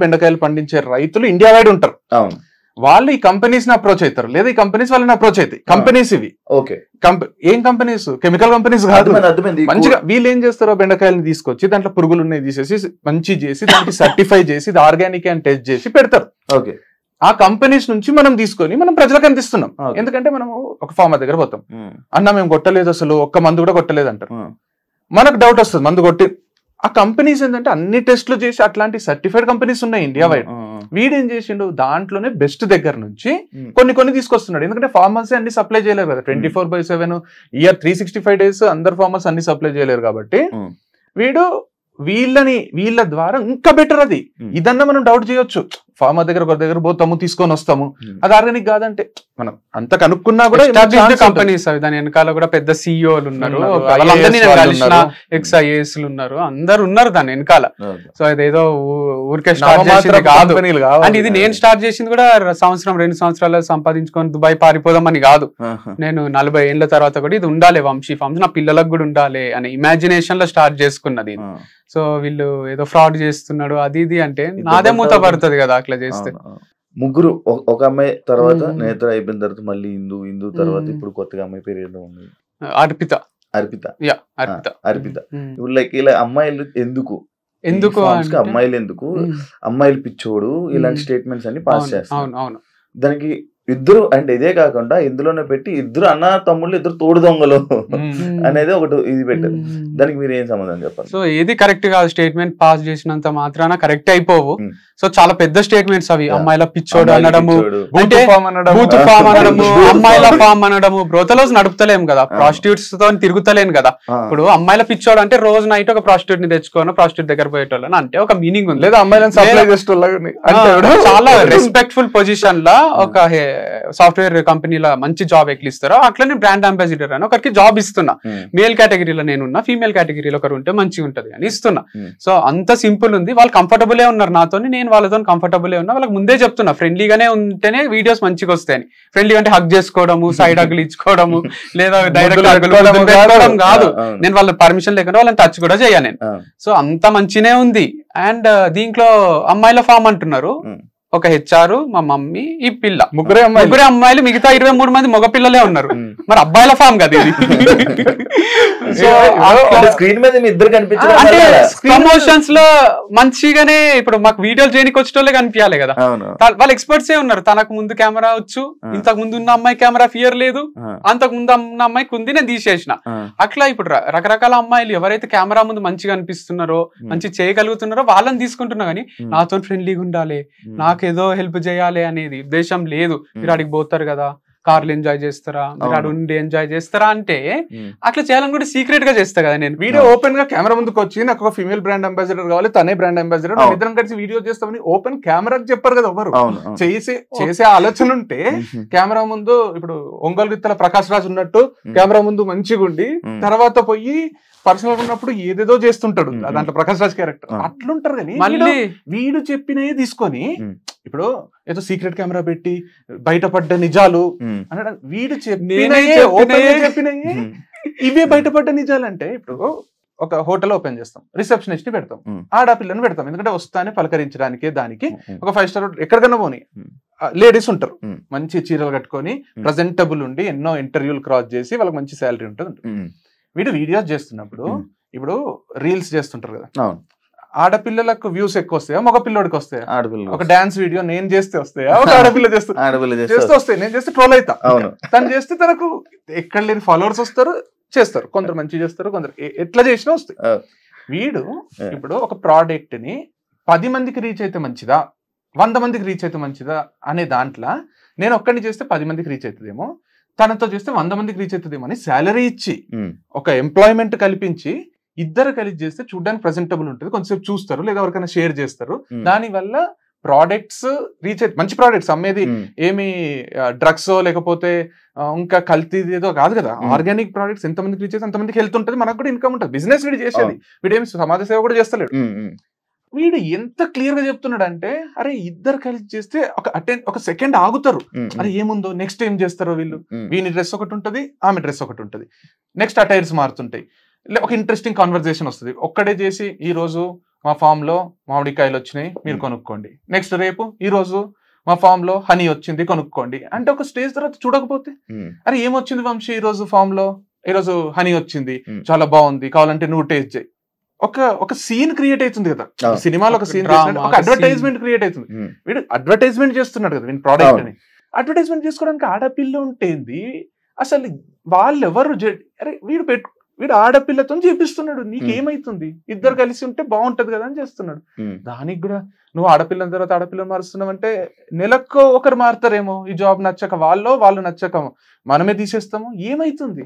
బెండకాయలు పండించే రైతులు ఇండియా వైడ్ ఉంటారు. వాళ్ళు ఈ కంపెనీస్ ని అప్రోచ్ అవుతారు, లేదా ఈ కంపెనీస్ వాళ్ళని అప్రోచ్ అవుతాయి. కంపెనీస్ ఇవి ఏం కంపెనీస్, కెమికల్ కంపెనీస్ కాదు. మంచిగా వీళ్ళు ఏం చేస్తారో బెండకాయలను తీసుకొచ్చి దాంట్లో పురుగులు ఉన్నాయి తీసేసి మంచి చేసి దానికి సర్టిఫై చేసి ఇది ఆర్గానిక్ అని టెస్ట్ చేసి పెడతారు. ఆ కంపెనీస్ నుంచి మనం తీసుకొని మనం ప్రజలకు అందిస్తున్నాం. ఎందుకంటే మనం ఒక ఫార్మర్ దగ్గర పోతాం, అన్న మేము కొట్టలేదు అసలు ఒక్క మందు కూడా కొట్టలేదు అంటారు. మనకు డౌట్ వస్తుంది మందు కొట్టి. ఆ కంపెనీస్ ఏంటంటే అన్ని టెస్టులు చేసి అట్లాంటి సర్టిఫైడ్ కంపెనీస్ ఉన్నాయి ఇండియా వైడ్. వీడేం చేసిండు దాంట్లోనే బెస్ట్ దగ్గర నుంచి కొన్ని తీసుకొస్తున్నాడు. ఎందుకంటే ఫార్మర్స్ అన్ని సప్లై చేయలేరు కదా 24/7 ఇయర్ 365 days అందరు ఫార్మర్స్ అన్ని సప్లై చేయలేరు. కాబట్టి వీడు వీళ్ళ ద్వారా ఇంకా బెటర్ అది. ఇదన్నా మనం డౌట్ చేయొచ్చు, ఫార్మర్ దగ్గర ఒకరి దగ్గర పోతాము తీసుకొని వస్తాము, అది ఆర్గానిక్ కాదంటే మనం అంత కనుక్కున్నా కూడా కంపెనీస్ అవి దాని వెనకాల కూడా పెద్ద సిఇఓలు ఉన్నారు, ఎక్స్ఐఏఎస్ ఉన్నారు, అందరు ఉన్నారు దాని వెనకాల. సో అదేదో ఊరికే స్టార్ట్ చేసింది కాదు. అండ్ ఇది నేను స్టార్ట్ చేసింది కూడా 1-2 సంవత్సరాలు సంపాదించుకొని దుబాయ్ పారిపోదామని కాదు. నేను 40 ఏళ్ల తర్వాత కూడా ఇది ఉండాలి వంశీ ఫార్మ్స్, నా పిల్లలకు కూడా ఉండాలి అనే ఇమాజినేషన్ లో స్టార్ట్ చేసుకున్నది. సో వీళ్ళు ఏదో ఫ్రాడ్ చేస్తున్నాడు అది ఇది అంటే నాదే మూత పడుతుంది కదా అట్లా చేస్తే. ముగ్గురు ఒక అమ్మాయి తర్వాత నేత్ర అయిపోయిన తర్వాత మళ్ళీ హిందూ తర్వాత ఇప్పుడు కొత్తగా అమ్మాయి పేరు ఏదో ఉంది అర్పిత. ఇప్పుడు లైక్ ఇలా అమ్మాయిలు ఎందుకు అమ్మాయిలు ఎందుకు అమ్మాయిలు పిచ్చోడు ఇలాంటి స్టేట్మెంట్స్ అన్ని పాస్ చేస్తారు. దానికి ఇద్దరు అంటే ఇదే కాకుండా ఇందులోనే పెట్టి ఇద్దరు అన్న తమ్ముళ్ళు ఇద్దరు తోడు దొంగలు అనేది ఒకటి ఇది పెట్టారు. దానికి మీరు ఏం సమాధానం చెప్పాలి? సో ఏది కరెక్ట్ కాదు, స్టేట్మెంట్ పాస్ చేసినంత మాత్రాన కరెక్ట్ అయిపోవు. సో చాలా పెద్ద స్టేట్మెంట్స్ అవి, అమ్మాయిల పిచ్చోడు అనడము, అంటే బూత్ ఫామ్ అనడము, అమ్మాయిల ఫామ్ అనడము. బ్రోతలోస్ నడుపుతలేం కదా, ప్రాస్టిట్యూట్స్ తో తిరుగుతలేను కదా. ఇప్పుడు అమ్మాయిల పిచ్చోడు అంటే రోజు నైట్ ఒక ప్రాస్టిట్యూట్ ని తెచ్చుకోను ప్రాస్టిట్యూట్ దగ్గర పోయేటోళ్ళని అంటే ఒక మీనింగ్ ఉంది. లేదా అమ్మాయిలను సప్లై చేసేటోళ్ళని చాలా రెస్పెక్ట్ఫుల్ పొజిషన్ లా ఒక సాఫ్ట్వేర్ కంపెనీలో మంచి జాబ్ ఎక్కిస్తారో అట్లనే బ్రాండ్ అంబాసిడర్ అని ఒకరికి జాబ్ ఇస్తున్నా. మేల్ కేటగిరీలో నేనున్నా, ఫీమేల్ కేటగిరీలో ఒకరు ఉంటే మంచిగా ఉంటది అని ఇస్తున్నా. సో అంత సింపుల్ ఉంది. వాళ్ళు కంఫర్టబులే ఉన్నారు నాతో, నేను వాళ్ళతో కంఫర్టబులే ఉన్నా. వాళ్ళకి ముందే చెప్తున్నా ఫ్రెండ్లీగానే ఉంటేనే వీడియోస్ మంచిగా వస్తాయని. ఫ్రెండ్లీ అంటే హగ్ చేసుకోవడము, సైడ్ హగ్లు ఇచ్చుకోవడము, లేదా డైరెక్ట్ పెట్టుకోవడం కాదు. నేను వాళ్ళ పర్మిషన్ లేకుండా వాళ్ళని టచ్ కూడా చేయను నేను. సో అంత మంచినే ఉంది. అండ్ దీంట్లో అమ్మాయిల ఫామ్ అంటున్నారు, ఒక హెచ్ఆర్, మా మమ్మీ, ఈ పిల్ల, ముగ్గురే అమ్మాయిలు, మిగతా 23 మంది మగ పిల్లలే ఉన్నారు. మరి అబ్బాయిల ఫామ్ కదా ఇది. ప్రమోషన్స్ లో మంచిగానే ఇప్పుడు మాకు వీడియోలు చేయడానికి వచ్చేటోళ్ళే కనిపించాలి కదా. వాళ్ళు ఎక్స్పర్ట్స్ ఏ ఉన్నారు. తనకు ముందు కెమెరా వచ్చు, ఇంతకు ముందు ఉన్న అమ్మాయి కెమెరా ఫియర్ లేదు, అంతకు ముందు ఉన్న అమ్మాయికి ఉంది, నేను తీసేసిన. అట్లా ఇప్పుడు రకరకాల అమ్మాయిలు ఎవరైతే కెమెరా ముందు మంచిగా అనిపిస్తున్నారో, మంచి చేయగలుగుతున్నారో వాళ్ళని తీసుకుంటున్నా. కానీ నాతో ఫ్రెండ్లీగా ఉండాలి, నాకేదో హెల్ప్ చేయాలి అనేది ఉద్దేశం లేదు. మీరు అడిగి పోతారు కదా, కార్లు ఎంజాయ్ చేస్తారా, మీరు అడు ఉండి ఎంజాయ్ చేస్తారా అంటే అట్లా చేయాలని కూడా సీక్రెట్ గా చేస్తా కదా నేను. వీడియో ఓపెన్ గా కెమెరా ముందుకు వచ్చి నాకు ఒక ఫీమేల్ బ్రాండ్ అంబాసిడర్ కావాలి, తనే బ్రాండ్ అంబాసిడర్, ఇద్దరం కలిసి వీడియో చేస్తామని ఓపెన్ కెమెరాకి చెప్పారు కదా ఎవరు. చేసే ఆలోచన ఉంటే కెమెరా ముందు ఇప్పుడు ఒంగోలు గిత్తల ప్రకాష్ రాజ్ ఉన్నట్టు కెమెరా ముందు మంచిగా ఉండి తర్వాత పోయి పర్సనల్ ఉన్నప్పుడు ఏదేదో చేస్తుంటాడు దాంట్లో ప్రకాష్ రాజ్ క్యారెక్టర్ అట్లుంటారు. కానీ మళ్ళీ వీడు చెప్పినవి తీసుకొని ఇప్పుడు ఏదో సీక్రెట్ కెమెరా పెట్టి బయటపడ్డ నిజాలు అనడం, వీడు చెప్పినవి ఇవే బయటపడ్డ నిజాలు. అంటే ఇప్పుడు ఒక హోటల్ ఓపెన్ చేస్తాం, రిసెప్షనిస్ట్ ని పెడతాం, ఆడపిల్లని పెడతాం, ఎందుకంటే వస్తానే పలకరించడానికి. దానికి ఒక 5 స్టార్ ఎక్కడికన్నా పోనీ లేడీస్ ఉంటారు, మంచి చీరలు కట్టుకొని ప్రజెంటబుల్ ఉండి ఎన్నో ఇంటర్వ్యూలు క్రాస్ చేసి వాళ్ళకి మంచి శాలరీ ఉంటుంది. వీడు వీడియోస్ చేస్తున్నప్పుడు ఇప్పుడు రీల్స్ చేస్తుంటారు కదా, ఆడపిల్లలకు వ్యూస్ ఎక్కువ వస్తాయా మగ పిల్లడికి వస్తాయా? ఒక డాన్స్ వీడియో నేను చేస్తే వస్తాయా, ఒక ఆడపిల్ల చేస్తే వస్తాయి. నేను చేస్తే ట్రోల్ అవుతా, తను చేస్తే తనకు ఎక్కడ లేని ఫాలోవర్స్ వస్తారు, చేస్తారు. కొందరు మంచి చేస్తారు, కొందరు ఎట్లా చేసినా వస్తాయి. వీడు ఇప్పుడు ఒక ప్రోడక్ట్ ని 10 మందికి రీచ్ అయితే మంచిదా, 100 మందికి రీచ్ అయితే మంచిదా అనే దాంట్లో నేను ఒక్కడిని చేస్తే 10 మందికి రీచ్ అవుతుందేమో, తనతో చేస్తే 100 మందికి రీచ్ అవుతుందేమో అని శాలరీ ఇచ్చి ఒక ఎంప్లాయ్మెంట్ కల్పించి ఇద్దరు కలిసి చేస్తే చూడడానికి ప్రెజెంటబుల్ ఉంటుంది, కొంచెంసేపు చూస్తారు, లేదా ఎవరికైనా షేర్ చేస్తారు. దానివల్ల ప్రోడక్ట్స్ రీచ్ అయితే మంచి ప్రోడక్ట్స్ అమ్మేది ఏమి డ్రగ్స్ లేకపోతే ఇంకా కల్తీ ఏదో కాదు కదా. ఆర్గానిక్ ప్రోడక్ట్స్ ఎంతమందికి రీచ్ అయితే అంతమందికి హెల్త్ ఉంటుంది, మనకు కూడా ఇన్కమ్ ఉంటుంది. బిజినెస్ వీడు చేసేది, వీడేమి సమాజ సేవ కూడా చేస్తలేడు. వీడు ఎంత క్లియర్ గా చెప్తున్నాడు అంటే, అరే ఇద్దరు కలిసి చేస్తే ఒక సెకండ్ ఆగుతారు, అరే ఏముందో నెక్స్ట్ ఏం చేస్తారో వీళ్ళు. వీని డ్రెస్ ఒకటి ఉంటుంది, ఆమె డ్రెస్ ఒకటి ఉంటుంది, నెక్స్ట్ అటైర్స్ మారుతుంటాయి, ఒక ఇంట్రెస్టింగ్ కాన్వర్సేషన్ వస్తుంది. ఒక్కడే చేసి ఈ రోజు మా ఫామ్ లో మామిడికాయలు వచ్చినాయి మీరు కొనుక్కోండి, నెక్స్ట్ రేపు ఈ రోజు మా ఫామ్ లో హనీ వచ్చింది కొనుక్కోండి అంటే ఒక స్టేజ్ తర్వాత చూడకపోతే అరే ఏమొచ్చింది వంశీ ఈ రోజు ఫామ్ లో, ఈ రోజు హనీ వచ్చింది చాలా బాగుంది కావాలంటే నువ్వు టేస్ట్ చేయి, ఒక సీన్ క్రియేట్ అవుతుంది కదా సినిమాలో, ఒక సీన్ ఒక అడ్వర్టైజ్మెంట్ క్రియేట్ అవుతుంది. వీడు అడ్వర్టైజ్మెంట్ చేస్తున్నాడు కదా వీడి ప్రోడక్ట్ అని, అడ్వర్టైజ్మెంట్ చేసుకోవడానికి ఆడపిల్ల ఉంటేంది అసలు వాళ్ళు ఎవరు, అరే వీడు ఆడపిల్లతో చేపిస్తున్నాడు, నీకేమైతుంది ఇద్దరు కలిసి ఉంటే బాగుంటది కదా అని చేస్తున్నాడు. దానికి కూడా నువ్వు ఆడపిల్ల తర్వాత ఆడపిల్ల మారుస్తున్నావు అంటే నెలకు ఒకరు మారుతారేమో, ఈ జాబ్ నచ్చక వాళ్ళు నచ్చక మనమే తీసేస్తాము, ఏమైతుంది?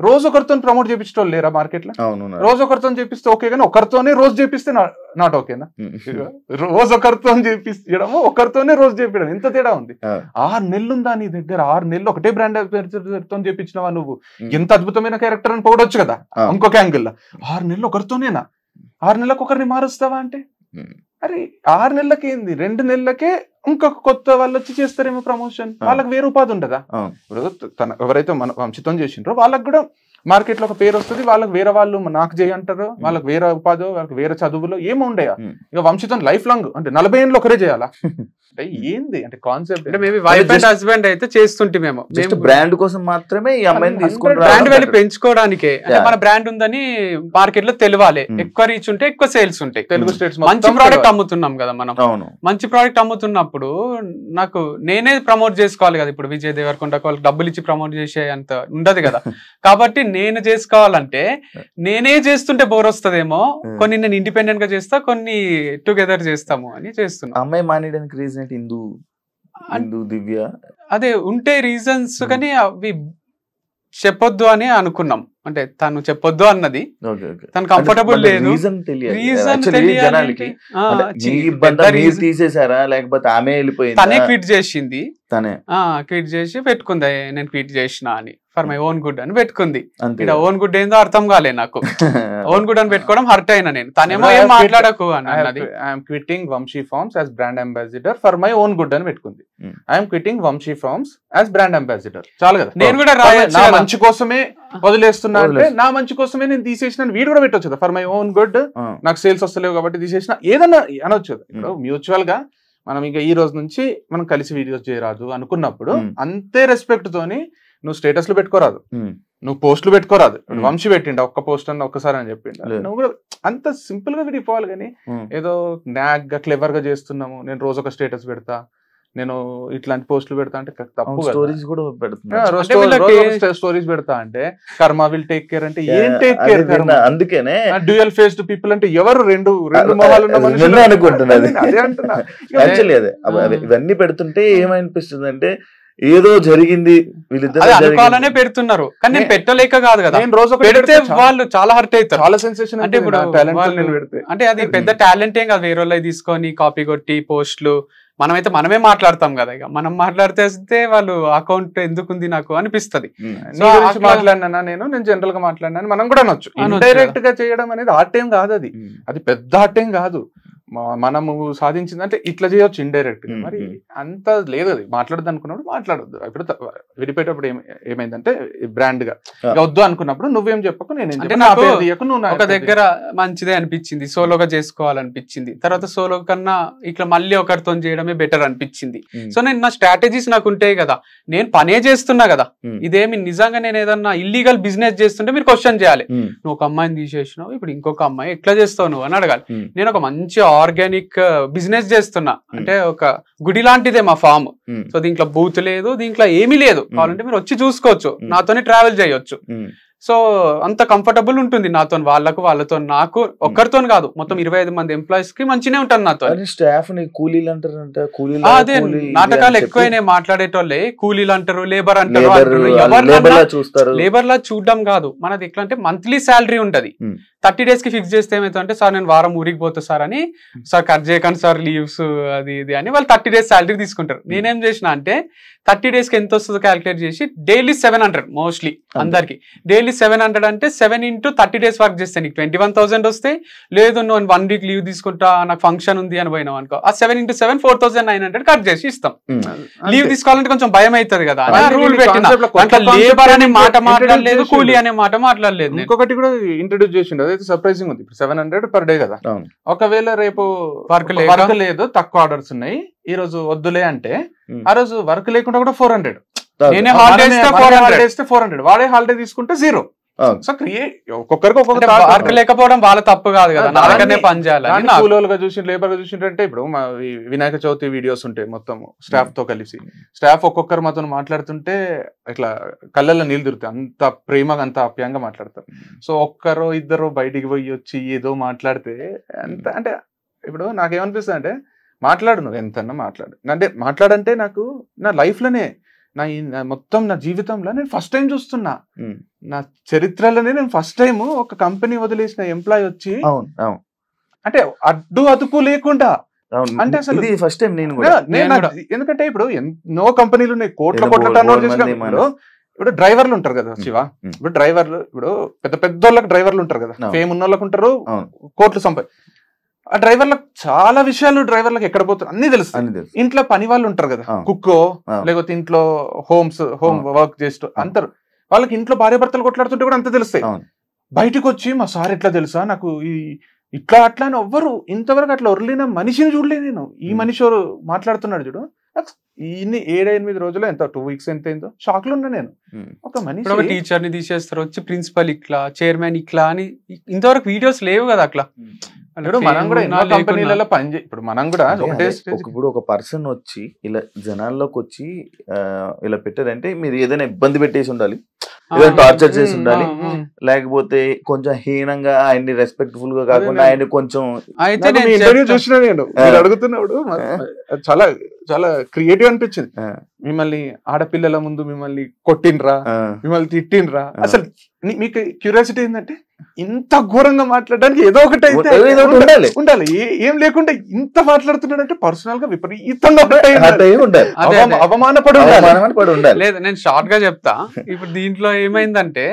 రోజు ఒకరితో ప్రమోట్ చేపించడం లేరా మార్కెట్ లో? రోజు ఒకరితో చేపిస్తే ఓకే కానీ ఒకరితోనే రోజు చేపిస్తే నాట్ ఓకేనా? రోజు ఒకరితో చేపించడము ఒకరితోనే రోజు చేపించడం ఎంత తేడా ఉంది? 6 నెలలు ఉందా నీ దగ్గర? 6 నెలలు ఒకటే బ్రాండ్ తో చేపించినవా నువ్వు? ఎంత అద్భుతమైన క్యారెక్టర్ అని పోవడొచ్చు కదా ఇంకొక యాంగిల్. 6 నెలలు ఒకరితోనేనా? 6 నెలలకు ఒకరిని మారుస్తావా అంటే అరే 6 నెలలకి ఏంది, 2 నెలలకే ఇంకొక కొత్త వాళ్ళు వచ్చి చేస్తారేమో ప్రమోషన్, వాళ్ళకి వేరే ఉపాధి ఉండదా? ఇప్పుడు ఎవరైతే మన వంశీతో చేసిండ్రో వాళ్ళకి కూడా మార్కెట్ లో ఒక పేరు వస్తుంది, వాళ్ళకి వేరే వాళ్ళు నాకు చేయంటారు, వాళ్ళకి వేరే ఉపాధి, వాళ్ళకి వేరే చదువులో ఏమో ఉండయా? ఇక వంశీతో లైఫ్ లాంగ్ అంటే 40 ఏళ్ళు ఒకరే చేయాలా అంటే ఏంది అంటే కాన్సెప్ట్? అంటే మేబీ వైఫ్ అండ్ హస్బెండ్ అయితే చేస్తుంటే మేము బ్రాండ్ కోసం మాత్రమే ఈ అమ్మాయిని తీసుకుంటాం, బ్రాండ్ వాల్యూ పెంచుకోవడానికే. మన బ్రాండ్ ఉందని మార్కెట్ లో తెలియాలి, ఎక్కువ రీచ్ ఉంటే ఎక్కువ సేల్స్ ఉంటాయి. తెలుగు స్టేట్స్ మంచి ప్రోడక్ట్ అమ్ముతున్నాం కదా మనం, మంచి ప్రోడక్ట్ అమ్ముతున్నప్పుడు నాకు నేనే ప్రమోట్ చేసుకోవాలి కదా. ఇప్పుడు విజయ్ దేవరకొండ వాళ్ళకి డబ్బులు ఇచ్చి ప్రమోట్ చేసే అంత ఉండదు కదా. కాబట్టి నేను చేసుకోవాలంటే నేనే చేస్తుంటే బోర్ వస్తుందేమో, కొన్ని నేను ఇండిపెండెంట్ గా చేస్తా, కొన్ని టుగెదర్ చేస్తాము అని చేస్తున్నా. అమ్మాయి మానేయడానికి రీజన్ హిందూ దివ్య అదే ఉంటే రీజన్స్, కానీ అవి చెప్పొద్దు అని అనుకున్నాం. అంటే తను చెప్పొద్దు అన్నది తను కంఫర్టబుల్ లేదు, తీసేసారా లేకపోతే ఆమె వెళ్ళిపోయింది, తనే క్విట్ చేసింది, క్విట్ చేసి పెట్టుకుంది నేను క్విట్ చేసిన అని, ఫర్ మై ఓన్ గుడ్ అని పెట్టుకుంది. ఇక్కడ ఓన్ గుడ్ ఏందో అర్థం కాలే నాకు. ఓన్ గుడ్ అని పెట్టుకోవడం హర్ట్ అయినా నేను. తనేమో ఏం మాట్లాడకు అన్నది. I'm quitting Vamshi Farms as brand ambassador for my own good అని పెట్టుకుంది. I'm quitting Vamshi Farms as brand ambassador. చాలు కదా, నేను కూడా నా మంచి కోసమే వదిలేస్తున్నా అంటే నా మంచి కోసమే నేను తీసేసిన వీడు కూడా పెట్టొచ్చు కదా, ఫర్ మై ఓన్ గుడ్ నాకు సేల్స్ వస్తలేవు కాబట్టి తీసేసిన ఏదన్నా అనొచ్చు కదా. ఇప్పుడు మ్యూచువల్ గా మనం ఇంకా ఈ రోజు నుంచి మనం కలిసి వీడియోస్ చేయరాదు అనుకున్నప్పుడు అంతే రెస్పెక్ట్ తోని నువ్వు స్టేటస్లు పెట్టుకోరాదు, నువ్వు పోస్టులు పెట్టుకోరాదు. వంశీ పెట్టిండ ఒక్క పోస్ట్ అన్న ఒక్కసారి అని చెప్పిండ, నువ్వు కూడా అంత సింపుల్ గా విడిపోవాలి. కానీ ఏదో నాగ్ గా క్లెవర్ గా చేస్తున్నాము, నేను రోజు ఒక స్టేటస్ పెడతా, నేను ఇట్లాంటి పోస్టులు పెడతా అంటే తప్పు. స్టోరీస్ కూడా స్టోరీస్ పెడతా అంటే కర్మ విల్ టేక్ కేర్ అంటే ఏం టేక్ కేర్? అందుకనే డ్యూయల్ ఫేస్డ్ పీపుల్ అంటే ఎవరు? రెండు మొహాలు అనుకుంటున్నది. ఇవన్నీ పెడుతుంటే ఏమనిపిస్తుంది అంటే ఏదో జరిగింది వీళ్ళిద్దరు అనుకోవాలనే పెడుతున్నారు, కానీ నేను పెట్టలేక కాదు కదా. నేను రోజు పెడితే వాళ్ళు చాలా హర్ట్ అవుతారు, చాలా సెన్సేషన్. అంటే ఇప్పుడు అంటే అది పెద్ద టాలెంట్ ఏం కాదు, వేరే వాళ్ళు తీసుకొని కాపీ కొట్టి పోస్టులు మనమే మాట్లాడతాం కదా. ఇక మనం మాట్లాడితే వాళ్ళు అకౌంట్ ఎందుకుంది నాకు అనిపిస్తుంది. మాట్లాడినా నేను జనరల్ గా మాట్లాడినా మనం కూడా అనొచ్చు. ఇండైరెక్ట్ గా చేయడం అనేది ఆర్ట్ ఏం కాదు, అది పెద్ద ఆర్ట్ ఏం కాదు. మనము సాధించిందంటే ఇట్లా చేయొచ్చు ఇండైరెక్ట్ గా. మరి అంత లేదు, అది మాట్లాడద్దు అనుకున్నప్పుడు మాట్లాడొద్దు. ఇప్పుడు విడిపోయేటప్పుడు ఏమైందంటే బ్రాండ్ గా వద్దు అనుకున్నప్పుడు నువ్వేం చెప్పకు, నేను ఒక దగ్గర మంచిదే అనిపించింది, సోలోగా చేసుకోవాలనిపించింది. తర్వాత సోలో కన్నా ఇట్లా మళ్ళీ ఒకరితో చేయడమే బెటర్ అనిపించింది. సో నేను నా స్ట్రాటజీస్ నాకు ఉంటాయి కదా, నేను పనే చేస్తున్నా కదా. ఇదేమి నిజంగా నేను ఏదన్నా ఇల్లీగల్ బిజినెస్ చేస్తుంటే మీరు క్వశ్చన్ చేయాలి. నువ్వు ఒక అమ్మాయిని తీసేసినావు, ఇప్పుడు ఇంకొక అమ్మాయి ఎట్లా చేస్తావు నువ్వు అని అడగాలి. నేను ఒక మంచి ఆర్గానిక్ బిజినెస్ చేస్తున్నా అంటే ఒక గుడి లాంటిదే మా ఫామ్. సో దీంట్లో బూత్ లేదు, దీంట్లో ఏమీ లేదు. కావాలంటే మీరు వచ్చి చూసుకోవచ్చు, నాతోనే ట్రావెల్ చేయొచ్చు. సో అంత కంఫర్టబుల్ ఉంటుంది నాతో, వాళ్ళతో నాకు ఒక్కరితో కాదు, మొత్తం 25 మంది ఎంప్లాయీస్ కి మంచినే ఉంటాను నాతో. స్టాఫ్ కూలీలు అంటారు, అదే నాటకాలు ఎక్కువైనా మాట్లాడేటోళ్ళే కూలీలు అంటారు, లేబర్ అంటారు. లేబర్ లా చూడడం కాదు మనది. ఎట్లా అంటే మంత్లీ శాలరీ ఉంటది, 30 days కి ఫిక్స్ చేస్తే ఏమైతే సార్ నేను వారం ఊరికి పోతా సార్ అని, సార్ కట్ చేయకండి సార్ లీవ్స్ అది ఇది అని వాళ్ళు 30 days శాలరీ తీసుకుంటారు. నేనేం చేసిన అంటే 30 days కి ఎంత వస్తుందో క్యాలిక్యులేట్ చేసి డైలీ 700 మోస్ట్లీ అందరికి డైలీ 700 అంటే 7 into 30 days వర్క్ చేస్తే నీకు 21,000 వస్తాయి. లేదు నువ్వు 1 week లీవ్ తీసుకుంటా నాకు ఫంక్షన్ ఉంది అని పోయినావు అనుకో, ఆ 7 into 7 4,900 కట్ చేసి ఇస్తాం. లీవ్ తీసుకోవాలంటే కొంచెం భయం అవుతుంది కదా, రూల్ పెట్టిన. లేబర్ అనే మాట మాట్లాడలేదు, కూలీ అనే మాట మాట్లాడలేదు. ఇంకొకటి కూడా ఇంట్రడ్యూస్ చేసిండు, అదైతే సర్ప్రైజింగ్ ఉంది. ఇప్పుడు 700 per day కదా. ఒకవేళ రేపు వర్క్ లేదు, తక్కువ ఆర్డర్స్ ఉన్నాయి, ఈ రోజు వద్దులే అంటే ఆ రోజు వర్క్ లేకుండా కూడా 400, నేనే హాలిడే ఇస్తే 400, వాడే హాలిడే తీసుకుంటే 0. సో ఒక్కొక్కరికి ఒక్కొక్క వర్క్ లేకపోవడం వాళ్ళ తప్పు కాదు కదా, నాకనే పని చేయాలి. కూలోలుగా చూసి లేబర్ గా చూసింటే ఇప్పుడు వినాయక చవితి వీడియోస్ ఉంటాయి మొత్తం స్టాఫ్ తో కలిసి, స్టాఫ్ ఒక్కొక్కరు మాతో మాట్లాడుతుంటే ఇట్లా కళ్ళల్లో నీళ్ళు తిరుగుతాయి, అంత ప్రేమగా అంత ఆప్యాయంగా మాట్లాడతారు. సో ఒక్కరో ఇద్దరు బయటికి పోయి వచ్చి ఏదో మాట్లాడితే అంత అంటే ఇప్పుడు నాకేమనిపిస్తుంది అంటే మాట్లాడు, నువ్వు ఎంతన్నా మాట్లాడు, అంటే మాట్లాడంటే నాకు నా లైఫ్ లోనే మొత్తం నా జీవితంలో నేను ఫస్ట్ టైం చూస్తున్నా, నా చరిత్రలోనే నేను ఫస్ట్ టైం ఒక కంపెనీ వదిలేసిన ఎంప్లాయ్ వచ్చి అంటే అడ్డు అదుపు లేకుండా, అంటే అసలు ఫస్ట్ టైం ఎందుకంటే ఇప్పుడు ఎన్నో కంపెనీలు ఉన్నాయి, కోట్ల టర్న్ ఓవర్ చేసినప్పుడు ఇప్పుడు డ్రైవర్లు ఉంటారు కదా శివ, ఇప్పుడు డ్రైవర్లు ఇప్పుడు పెద్ద పెద్ద వాళ్ళకి డ్రైవర్లు ఉంటారు కదా, ఫేమ్ ఉన్న వాళ్ళకి ఉంటారు, కోట్లు ఆ డ్రైవర్లకు చాలా విషయాలు డ్రైవర్లకు ఎక్కడ పోతారు అన్ని తెలుస్తాయి. ఇంట్లో పని వాళ్ళు ఉంటారు కదా, కుక్కో లేకపోతే ఇంట్లో హోమ్ వర్క్ చేస్తూ అంటారు, వాళ్ళకి ఇంట్లో భార్య భర్తలు కొట్లాడుతుంటే కూడా అంత తెలుస్తాయి. బయటకు వచ్చి మా సార్ ఎట్లా తెలుసా నాకు ఇట్లా అట్లా అని ఎవ్వరు ఇంతవరకు అట్లా ఒరలిన మనిషిని చూడలేదు నేను. ఈ మనిషి మాట్లాడుతున్నాడు చూడు, ఇన్ని 7-8 రోజులు ఎంత 2 weeks ఎంత అయిందో షాక్ లో ఉన్నా నేను. ఒక మనిషి ఒక టీచర్ ని తీసేస్తారు, వచ్చి ప్రిన్సిపల్ ఇట్లా, చైర్మన్ ఇట్లా అని ఇంతవరకు వీడియోస్ లేవు కదా అట్లా. మనం కూడా ఎన్నో కంపెనీలలో ఇప్పుడు మనం కూడా ఇప్పుడు ఒక పర్సన్ వచ్చి ఇలా జనాల్లోకి వచ్చి ఇలా పెట్టారంటే మీరు ఏదైనా ఇబ్బంది పెట్టేసి ఉండాలి, ఏదైనా టార్చర్ చేసి ఉండాలి, లేకపోతే కొంచెం హీనంగా ఆయన్ని రెస్పెక్ట్ఫుల్ గా కాకుండా ఆయన కొంచెం ఇంటర్వ్యూ చూసిన నేను అడుగుతున్నప్పుడు చాలా చాలా క్రియేటివ్ అనిపించింది. మిమ్మల్ని ఆడపిల్లల ముందు మిమ్మల్ని కొట్టిండ్రా, మిమ్మల్ని తిట్టిండ్రా, అసలు మీకు క్యూరియాసిటీ ఏంటంటే ఇంత ఘోరంగా మాట్లాడడానికి ఏదో ఒకటి అయితే ఉండాలి, ఏం లేకుండా ఇంత మాట్లాడుతున్నాడంటే పర్సనల్ గా విపరీతంగా అవమానపడి ఉండాలి. లేదు నేను షార్ట్ గా చెప్తా. ఇప్పుడు దీంట్లో ఏమైందంటే